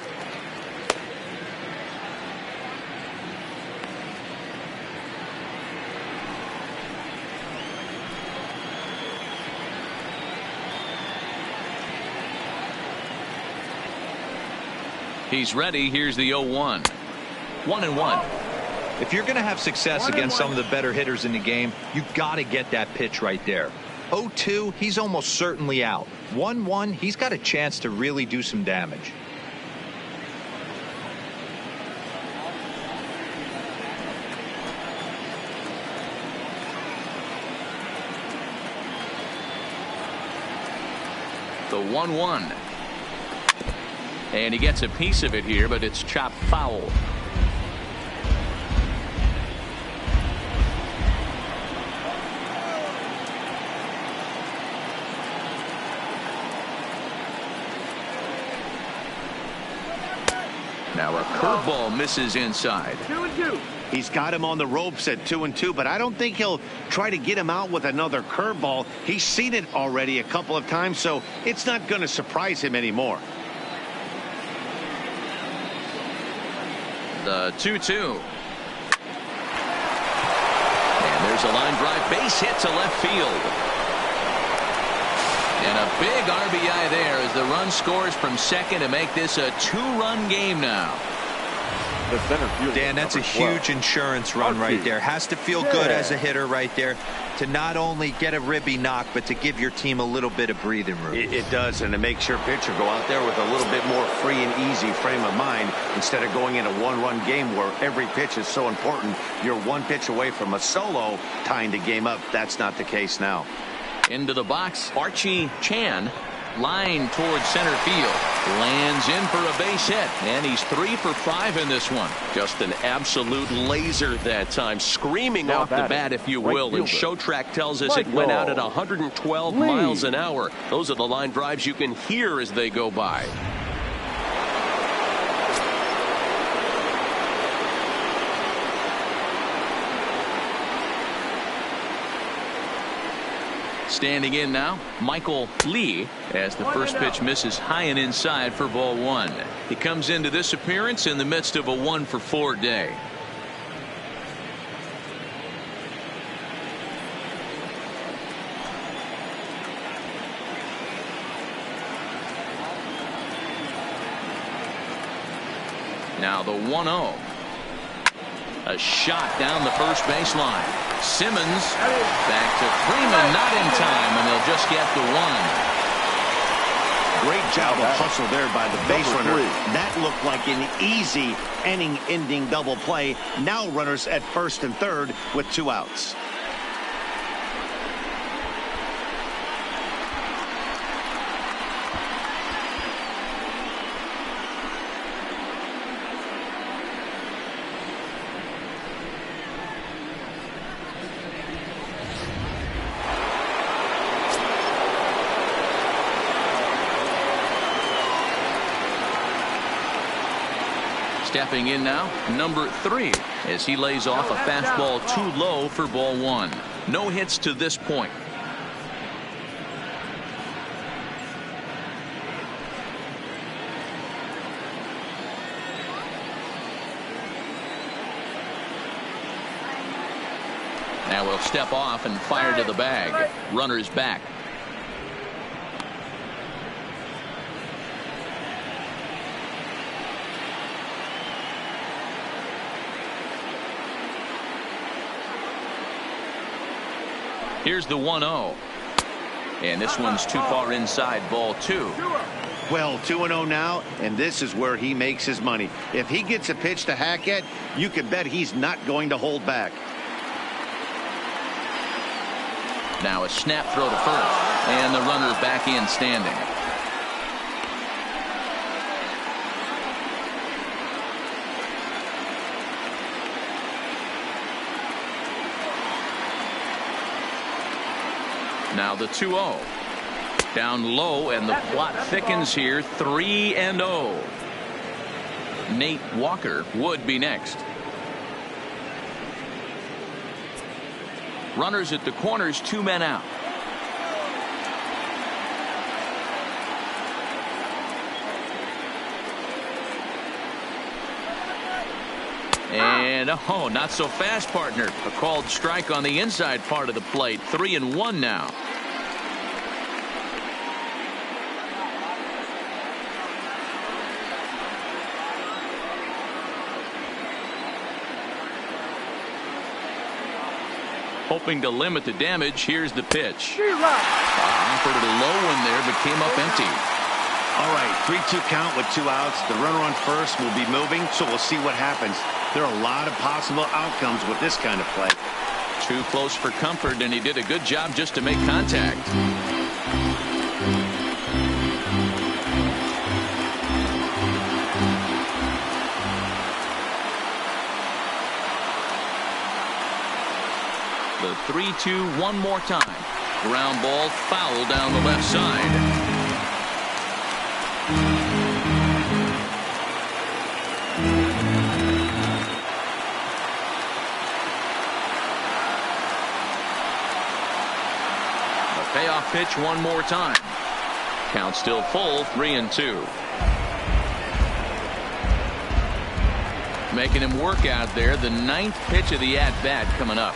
He's ready. Here's the 0-1. 1-1. If you're going to have success against some of the better hitters in the game, you got to get that pitch right there. 0-2, he's almost certainly out. 1-1, he's got a chance to really do some damage. The 1-1. And he gets a piece of it here, but it's chopped foul. Now a curveball misses inside. 2-2. He's got him on the ropes at 2-2, but I don't think he'll try to get him out with another curveball. He's seen it already a couple of times, so it's not going to surprise him anymore. The 2-2. And there's a line drive base hit to left field. And a big RBI there as the run scores from second to make this a 2-run game now. The center fielder, Dan, that's a huge insurance run right there. Has to feel good as a hitter right there to not only get a ribby knock, but to give your team a little bit of breathing room. It does, and it makes your pitcher go out there with a little bit more free and easy frame of mind instead of going in a one-run game where every pitch is so important. You're one pitch away from a solo tying the game up. That's not the case now. Into the box, Archie Chan. Line towards center field. Lands in for a base hit. And he's 3 for 5 in this one. Just an absolute laser that time. Screaming off the bat, if you will. And Show Track tells us it went out at 112 miles an hour. Those are the line drives you can hear as they go by. Standing in now, Michael Lee, as the first pitch misses high and inside for ball 1. He comes into this appearance in the midst of a 1 for 4 day. Now the 1-0. A shot down the first baseline. Simmons back to Freeman, not in time, and they'll just get the 1. Great job of hustle there by the base runner. That looked like an easy inning-ending double play. Now runners at first and third with 2 outs. Stepping in now, number 3, as he lays off a fastball too low for ball 1. No hits to this point. Now we'll step off and fire to the bag. Runners back. Here's the 1-0. And this one's too far inside, ball 2. Well, 2-0 now, and this is where he makes his money. If he gets a pitch to hack at, you can bet he's not going to hold back. Now a snap throw to first, and the runner's back in standing. Now the 2-0. Down low, and the plot thickens here. 3-0. Nate Walker would be next. Runners at the corners, 2 men out. And oh, not so fast, partner. A called strike on the inside part of the plate. 3-1 now. Hoping to limit the damage. Here's the pitch. Offered it a low one there, but came up empty. All right, 3-2 count with 2 outs. The runner on first will be moving, so we'll see what happens. There are a lot of possible outcomes with this kind of play. Too close for comfort, and he did a good job just to make contact. The 3-2 one more time. Ground ball foul down the left side. The payoff pitch one more time. Count still full, 3-2. Making him work out there. The 9th pitch of the at-bat coming up.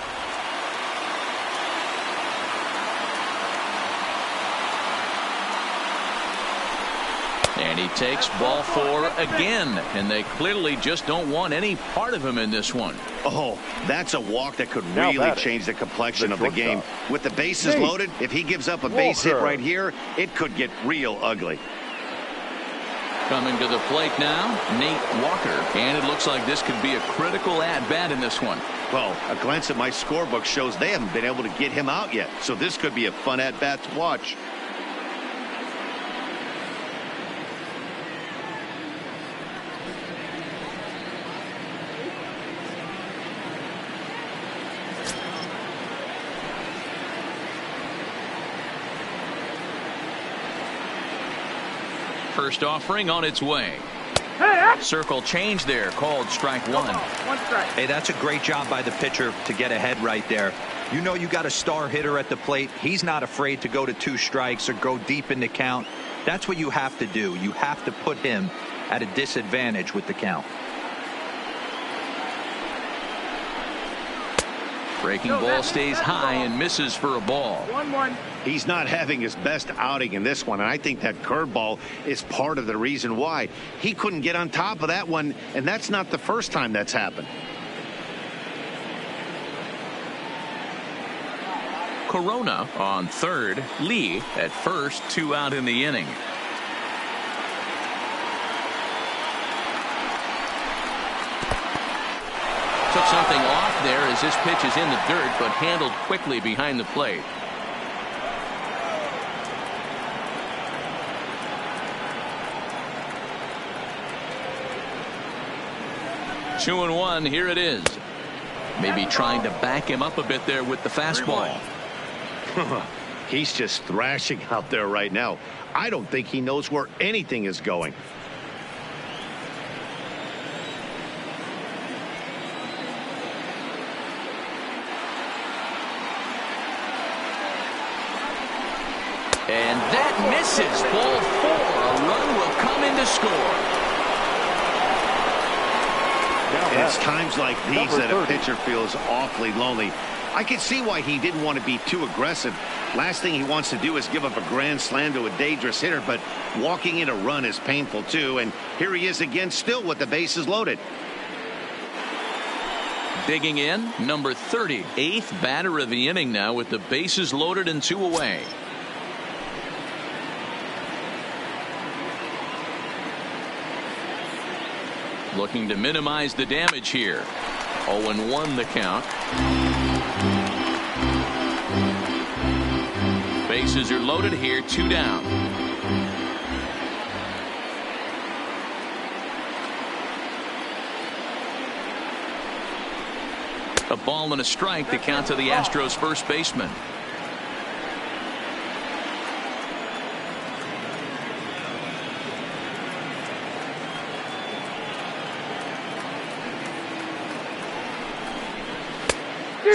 And he takes ball 4 again, and they clearly just don't want any part of him in this one. Oh, that's a walk that could really change the complexion of the game. With the bases loaded, if he gives up a base hit right here, it could get real ugly. Coming to the plate now, Nate Walker, and it looks like this could be a critical at-bat in this one. Well, a glance at my scorebook shows they haven't been able to get him out yet, so this could be a fun at-bat to watch. First offering on its way. Circle change there, called strike 1. Hey, that's a great job by the pitcher to get ahead right there. You know you got a star hitter at the plate. He's not afraid to go to 2 strikes or go deep in the count. That's what you have to do. You have to put him at a disadvantage with the count. Breaking ball stays high and misses for a ball. 1-1. He's not having his best outing in this one, and I think that curveball is part of the reason why. He couldn't get on top of that one, and that's not the first time that's happened. Corona on third. Lee at first, 2 out in the inning. Took something off there as this pitch is in the dirt, but handled quickly behind the plate. Two and 1, here it is. Maybe trying to back him up a bit there with the fastball. He's just thrashing out there right now. I don't think he knows where anything is going. And that misses. Ball 4. A run will come in to score. And it's times like these that a pitcher feels awfully lonely. I can see why he didn't want to be too aggressive. Last thing he wants to do is give up a grand slam to a dangerous hitter, but walking in a run is painful too. And here he is again, still with the bases loaded. Digging in, number 30, 8th batter of the inning now with the bases loaded and 2 away. Looking to minimize the damage here. 0-1 the count. Bases are loaded here, 2 down. A ball and a strike to count to the Astros first baseman.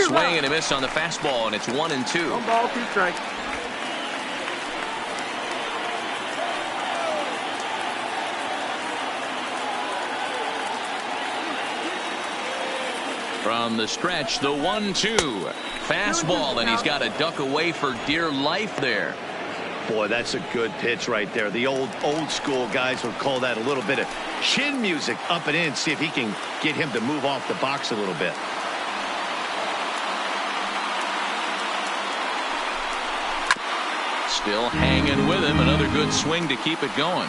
Swing and a miss on the fastball, and it's 1-2. 1 ball, 2 strikes. From the stretch, the 1-2. Fastball, and he's got to duck away for dear life there. Boy, that's a good pitch right there. The old school guys would call that a little bit of chin music up and in. See if he can get him to move off the box a little bit. Still hanging with him. Another good swing to keep it going.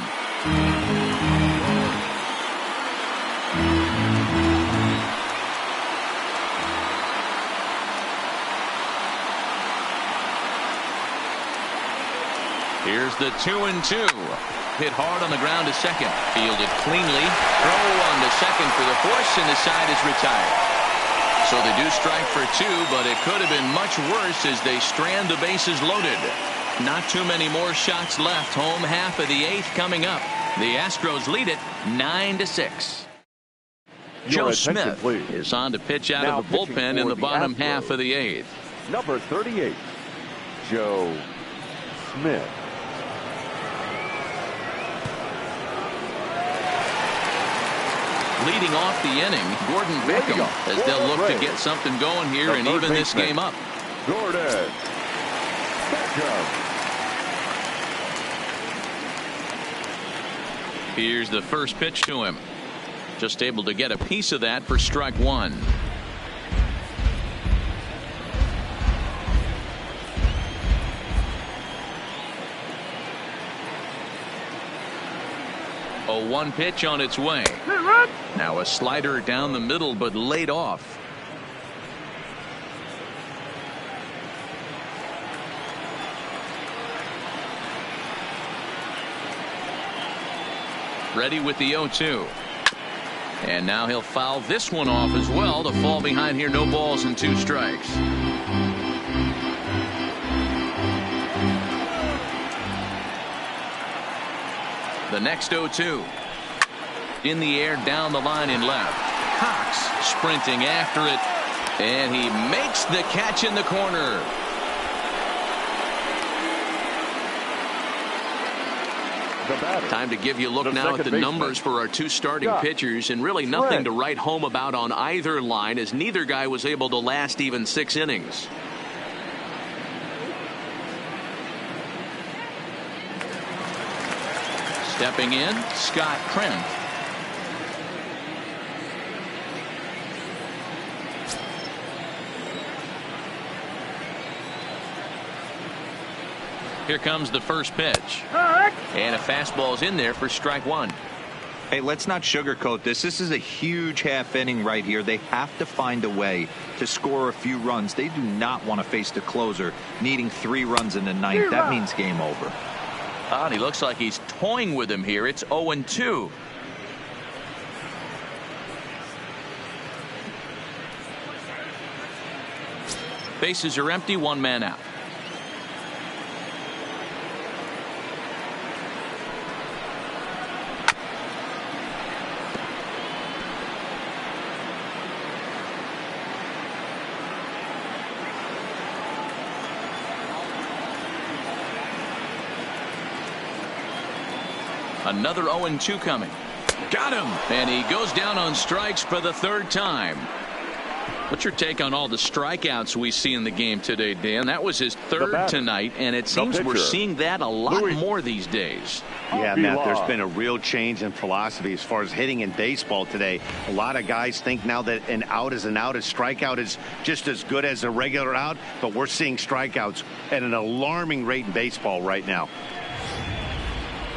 Here's the 2-2. Hit hard on the ground to second. Fielded cleanly. Throw on to second for the force, and the side is retired. So they do strike for 2, but it could have been much worse as they strand the bases loaded. Not too many more shots left. Home half of the 8th coming up. The Astros lead it 9-6. Joe Smith is on to pitch out of the bullpen in the bottom half of the 8th. Number 38, Joe Smith. Leading off the inning, Gordon Beckham, as they'll look to get something going here and even this game up. Gordon Beckham. Here's the first pitch to him. Just able to get a piece of that for strike 1. A 1 pitch on its way. Now a slider down the middle, but laid off. Ready with the 0-2. And now he'll foul this one off as well to fall behind here. No balls and 2 strikes. The next 0-2. In the air, down the line in left. Cox sprinting after it, and he makes the catch in the corner. Time to give you a look now at the numbers for our 2 starting pitchers, and really nothing to write home about on either line, as neither guy was able to last even 6 innings. Stepping in, Scott Trent. Here comes the first pitch. And a fastball's in there for strike 1. Hey, let's not sugarcoat this. This is a huge half inning right here. They have to find a way to score a few runs. They do not want to face the closer needing 3 runs in the 9th. That means game over. And he looks like he's toying with him here. It's 0-2. Bases are empty, 1 man out. Another 0-2 coming. Got him. And he goes down on strikes for the third time. What's your take on all the strikeouts we see in the game today, Dan? That was his third tonight, and it seems we're seeing that a lot more these days. Yeah, Matt, there's been a real change in philosophy as far as hitting in baseball today. A lot of guys think now that an out is an out. A strikeout is just as good as a regular out, but we're seeing strikeouts at an alarming rate in baseball right now.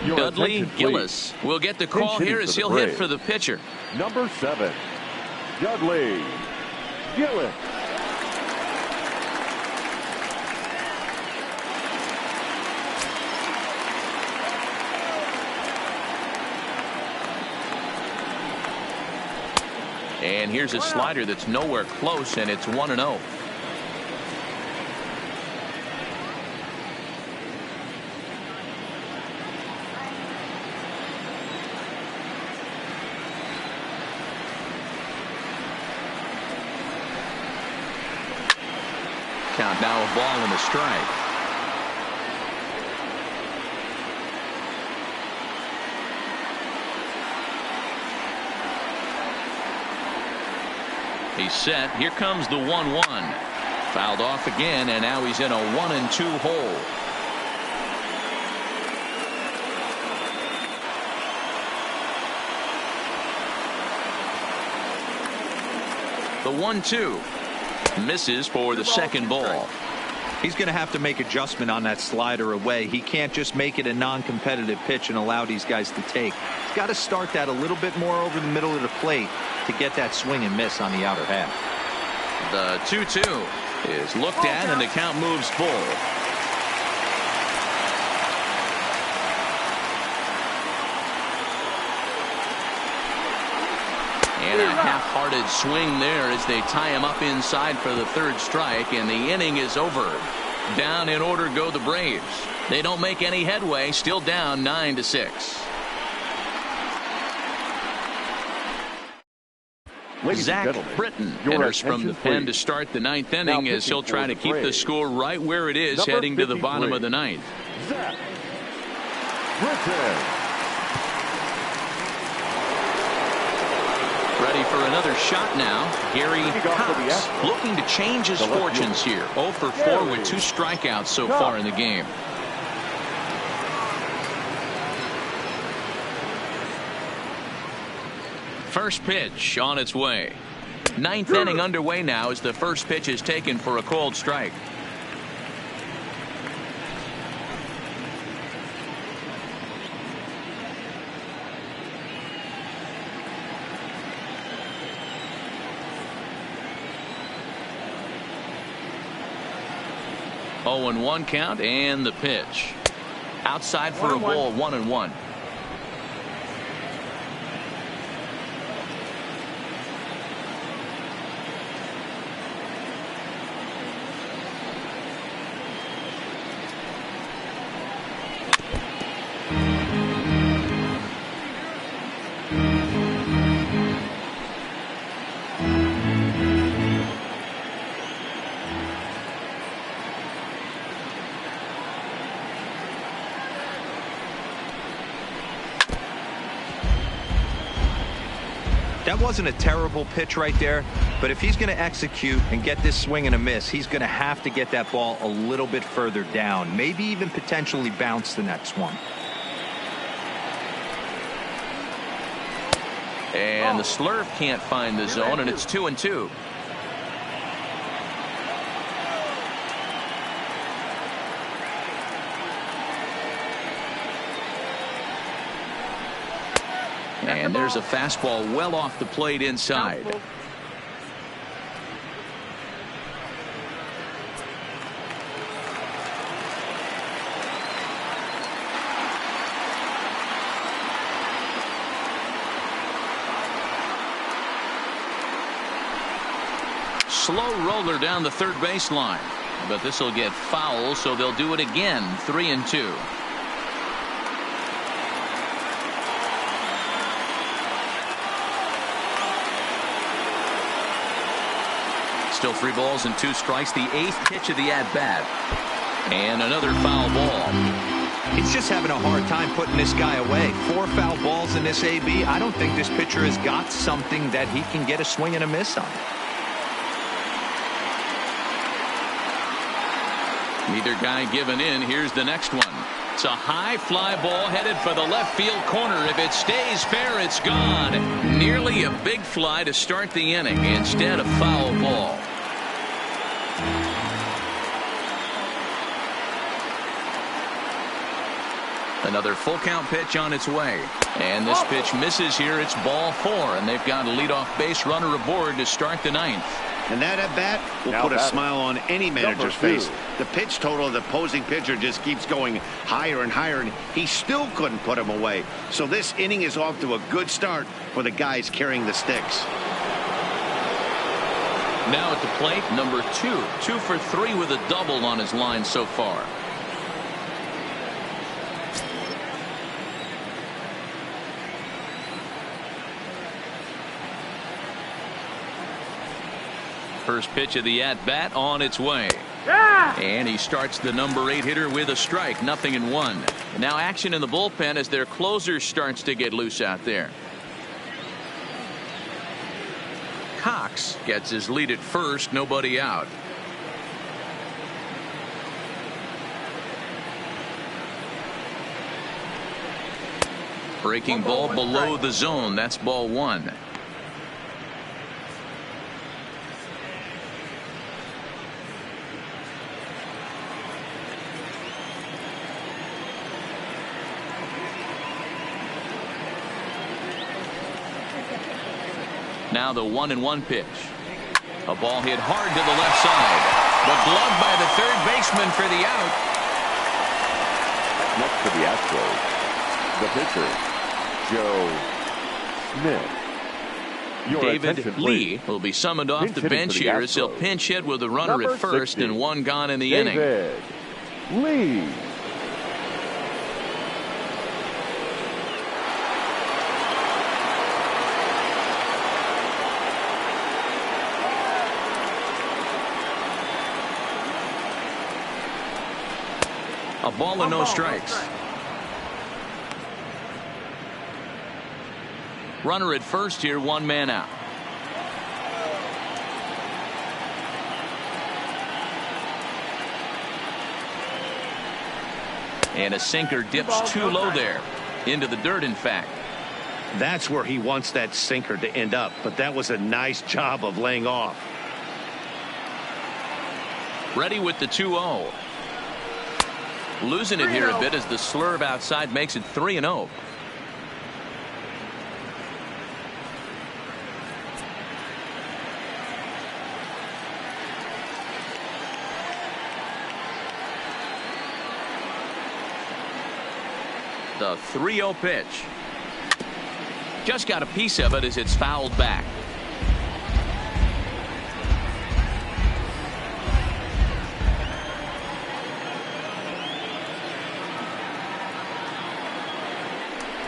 Dudley Gillis will get the call here as he'll hit for the pitcher. Number 7, Dudley Gillis. And here's a slider that's nowhere close, and it's 1-0. Count now, a ball and a strike. He's set. Here comes the 1-1. Fouled off again, and now he's in a 1-2 hole. The 1-2 misses for the second ball. He's going to have to make adjustment on that slider away. He can't just make it a non-competitive pitch and allow these guys to take. He's got to start that a little bit more over the middle of the plate to get that swing and miss on the outer half. The 2-2 is looked at, and the count moves full. And a half-hearted swing there as they tie him up inside for the third strike, and the inning is over. Down in order go the Braves. They don't make any headway, still down 9-6. Zach Britton enters from the pen to start the ninth inning as he'll try to keep the score right where it is heading to the bottom of the ninth. Zach Britton. Ready for another shot now. Gary Cox looking to change his fortunes here. 0 for 4 with 2 strikeouts so far in the game. First pitch on its way. Ninth inning underway now as the first pitch is taken for a cold strike. Oh, 0-1 count, and the pitch. Outside for a ball, 1-1. That wasn't a terrible pitch right there, but if he's going to execute and get this swing and a miss, he's going to have to get that ball a little bit further down, maybe even potentially bounce the next one. And the slurve can't find the zone, and it's 2-2. And there's a fastball well off the plate inside. Slow roller down the third baseline, but this will get foul, so they'll do it again. 3-2. Still 3 balls and 2 strikes. The 8th pitch of the at-bat. And another foul ball. He's just having a hard time putting this guy away. 4 foul balls in this AB. I don't think this pitcher has got something that he can get a swing and a miss on. Neither guy giving in. Here's the next one. It's a high fly ball headed for the left field corner. If it stays fair, it's gone. Nearly a big fly to start the inning. Instead, a foul ball. Another full count pitch on its way. And this pitch misses here. It's ball 4. And they've got a leadoff base runner aboard to start the 9th. And that at bat will put a smile on any manager's face. The pitch total of the opposing pitcher just keeps going higher and higher, and he still couldn't put him away. So this inning is off to a good start for the guys carrying the sticks. Now at the plate, number 2. 2 for 3 with a double on his line so far. First pitch of the at-bat on its way. Yeah! And he starts the number 8 hitter with a strike. 0-1. Now action in the bullpen as their closer starts to get loose out there. Cox gets his lead at first. Nobody out. Breaking ball below the zone. That's ball 1. Now the 1-1 pitch. A ball hit hard to the left side. But gloved by the third baseman for the out. Next to the Astros, the pitcher, Joe Smith. David Lee will be summoned off the bench here as he'll pinch hit with a runner at first and 1 gone in the inning. David Lee. A ball and no strikes. Runner at first here, 1 man out. And a sinker dips too low there. Into the dirt, in fact. That's where he wants that sinker to end up, but that was a nice job of laying off. Ready with the 2-0. Losing it here a bit as the slurve outside makes it 3-0. The 3-0 pitch. Just got a piece of it as it's fouled back.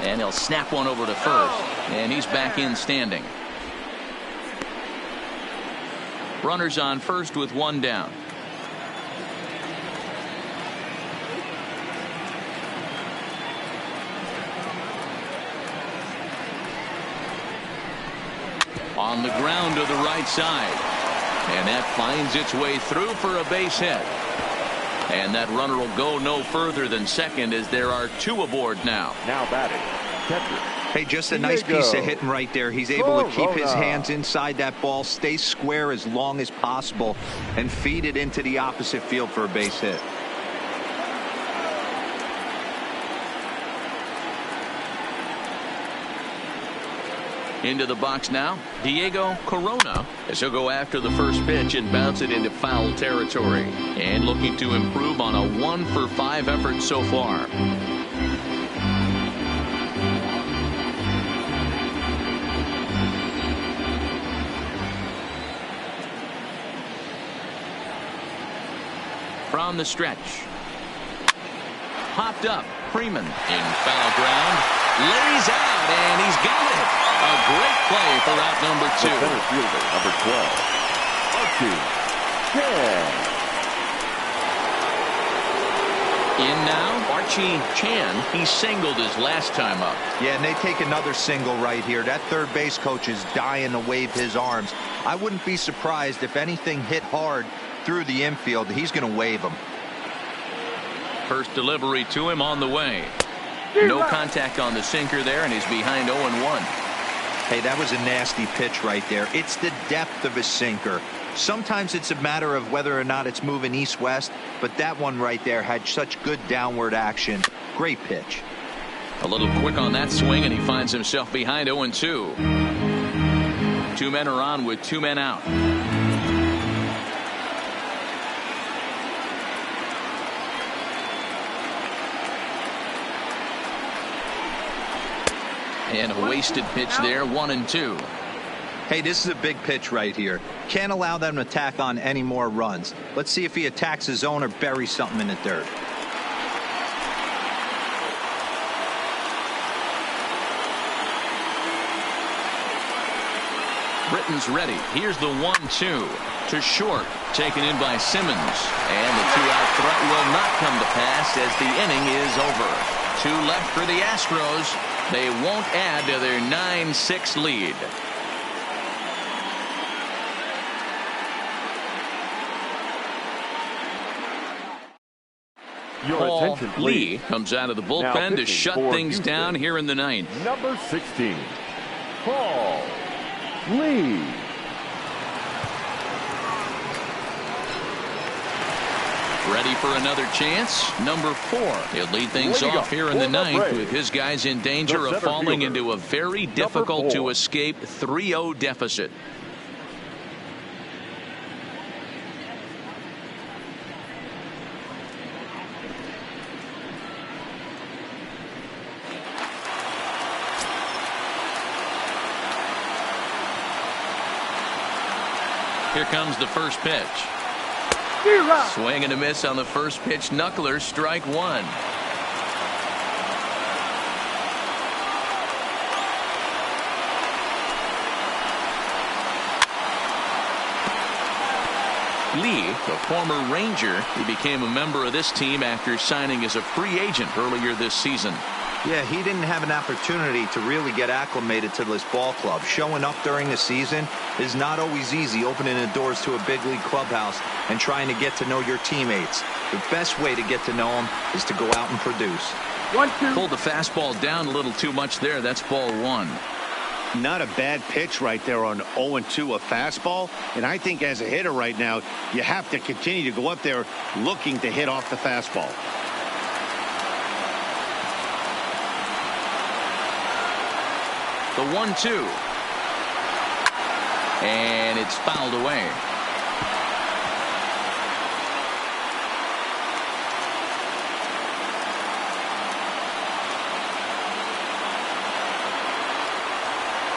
And he'll snap one over to first. And he's back in standing. Runners on first with 1 down. On the ground to the right side. And that finds its way through for a base hit. And that runner will go no further than second as there are 2 aboard now. Now batting, catcher. Hey, just a nice piece of hitting right there. He's able to keep his hands inside that ball, stay square as long as possible, and feed it into the opposite field for a base hit. Into the box now, Diego Corona, as he'll go after the first pitch and bounce it into foul territory. And looking to improve on a 1-for-5 effort so far. From the stretch. Popped up. Freeman in foul ground. Lays out, and he's got it. A great play for out number 2. The center fielder, number 12, Archie Chen. In now, Archie Chan. He singled his last time up. Yeah, and they take another single right here. That third base coach is dying to wave his arms. I wouldn't be surprised if anything hit hard through the infield. He's going to wave them. First delivery to him on the way. No contact on the sinker there, and he's behind 0-1. Hey, that was a nasty pitch right there. It's the depth of his sinker. Sometimes it's a matter of whether or not it's moving east-west, but that one right there had such good downward action. Great pitch. A little quick on that swing, and he finds himself behind 0-2. Two men are on with two men out. And a wasted pitch there, 1-2. Hey, this is a big pitch right here. Can't allow them to tack on any more runs. Let's see if he attacks his zone or buries something in the dirt. Britton's ready. Here's the 1-2 to short, taken in by Simmons, and the two-out threat will not come to pass as the inning is over. Two left for the Astros. They won't add to their 9-6 lead. Paul Lee comes out of the bullpen to shut things down here in the ninth. Number 16, Paul Lee. Ready for another chance. Number 4. He'll lead things off here in the ninth with his guys in danger of falling into a very difficult to escape 3-0 deficit. Here comes the first pitch. Swing and a miss on the first pitch. Knuckler, strike one. Lee, the former Ranger, he became a member of this team after signing as a free agent earlier this season. Yeah, he didn't have an opportunity to really get acclimated to this ball club. Showing up during the season is not always easy, opening the doors to a big league clubhouse and trying to get to know your teammates. The best way to get to know them is to go out and produce. 1-2. Pulled the fastball down a little too much there. That's ball one. Not a bad pitch right there on 0-2, a fastball. And I think as a hitter right now, you have to continue to go up there looking to hit off the fastball. The 1-2. And it's fouled away.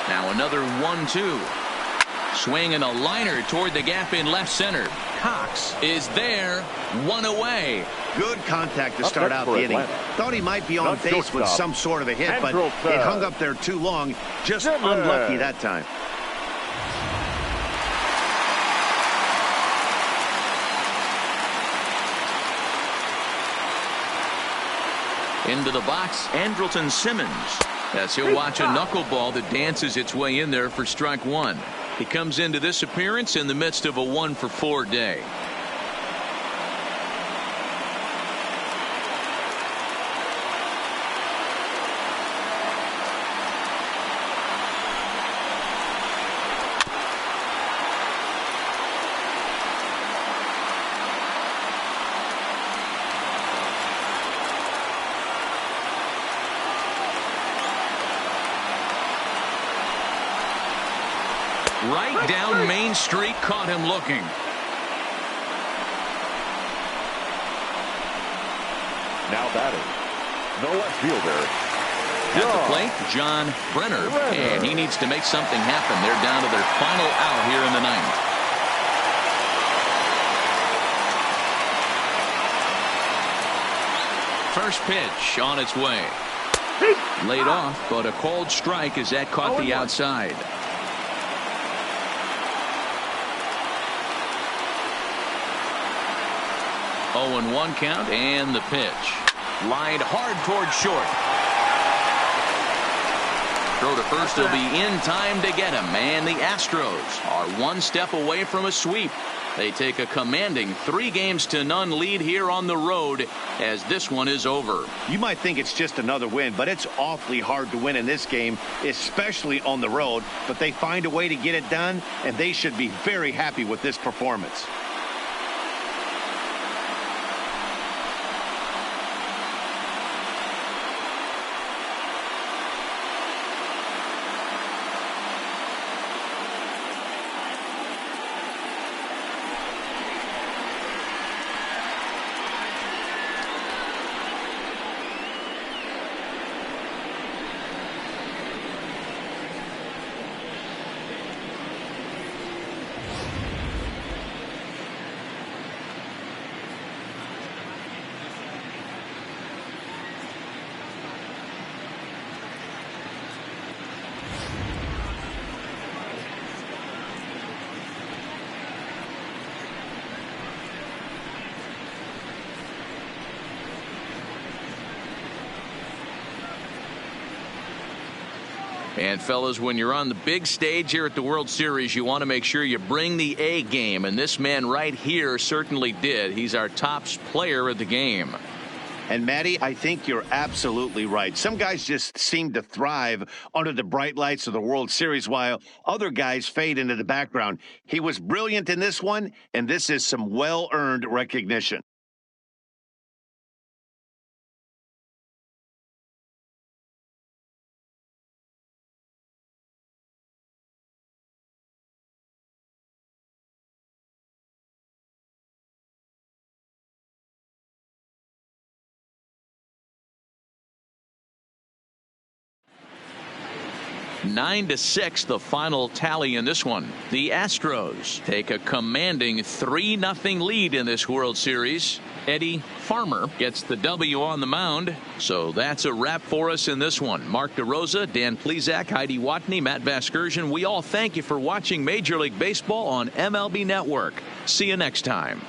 Now another 1-2. Swing and a liner toward the gap in left center. Cox is there, one away. Good contact to start out the inning. Thought he might be on base with some sort of a hit, but it hung up there too long. Just unlucky that time. Into the box, Andrelton Simmons, as he'll watch a knuckleball that dances its way in there for strike one. He comes into this appearance in the midst of a 1-for-4 day. Right down Main Street, caught him looking. Now batting, the left fielder. At the plate, John Brenner, and he needs to make something happen. They're down to their final out here in the ninth. First pitch on its way. Laid off, but a called strike as that caught the outside. 0-1 count, and the pitch. Lined hard toward short. Throw to first will be in time to get him, and the Astros are one step away from a sweep. They take a commanding 3-0 lead here on the road as this one is over. You might think it's just another win, but it's awfully hard to win in this game, especially on the road. But they find a way to get it done, and they should be very happy with this performance. And fellas, when you're on the big stage here at the World Series, you want to make sure you bring the A game, and this man right here certainly did. He's our top player of the game. And Matty, I think you're absolutely right. Some guys just seem to thrive under the bright lights of the World Series, while other guys fade into the background. He was brilliant in this one, and this is some well-earned recognition. Nine to 6, the final tally in this one. The Astros take a commanding 3-0 lead in this World Series. Eddie Farmer gets the W on the mound. So that's a wrap for us in this one. Mark DeRosa, Dan Plesac, Heidi Watney, Matt Vasgersian. We all thank you for watching Major League Baseball on MLB Network. See you next time.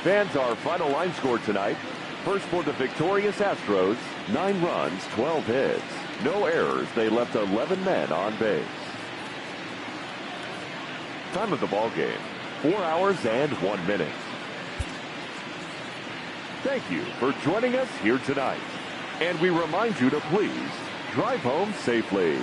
Fans, our final line score tonight. First for the victorious Astros, 9 runs, 12 hits. No errors. They left 11 men on base. Time of the ball game, 4 hours and 1 minute. Thank you for joining us here tonight. And we remind you to please drive home safely.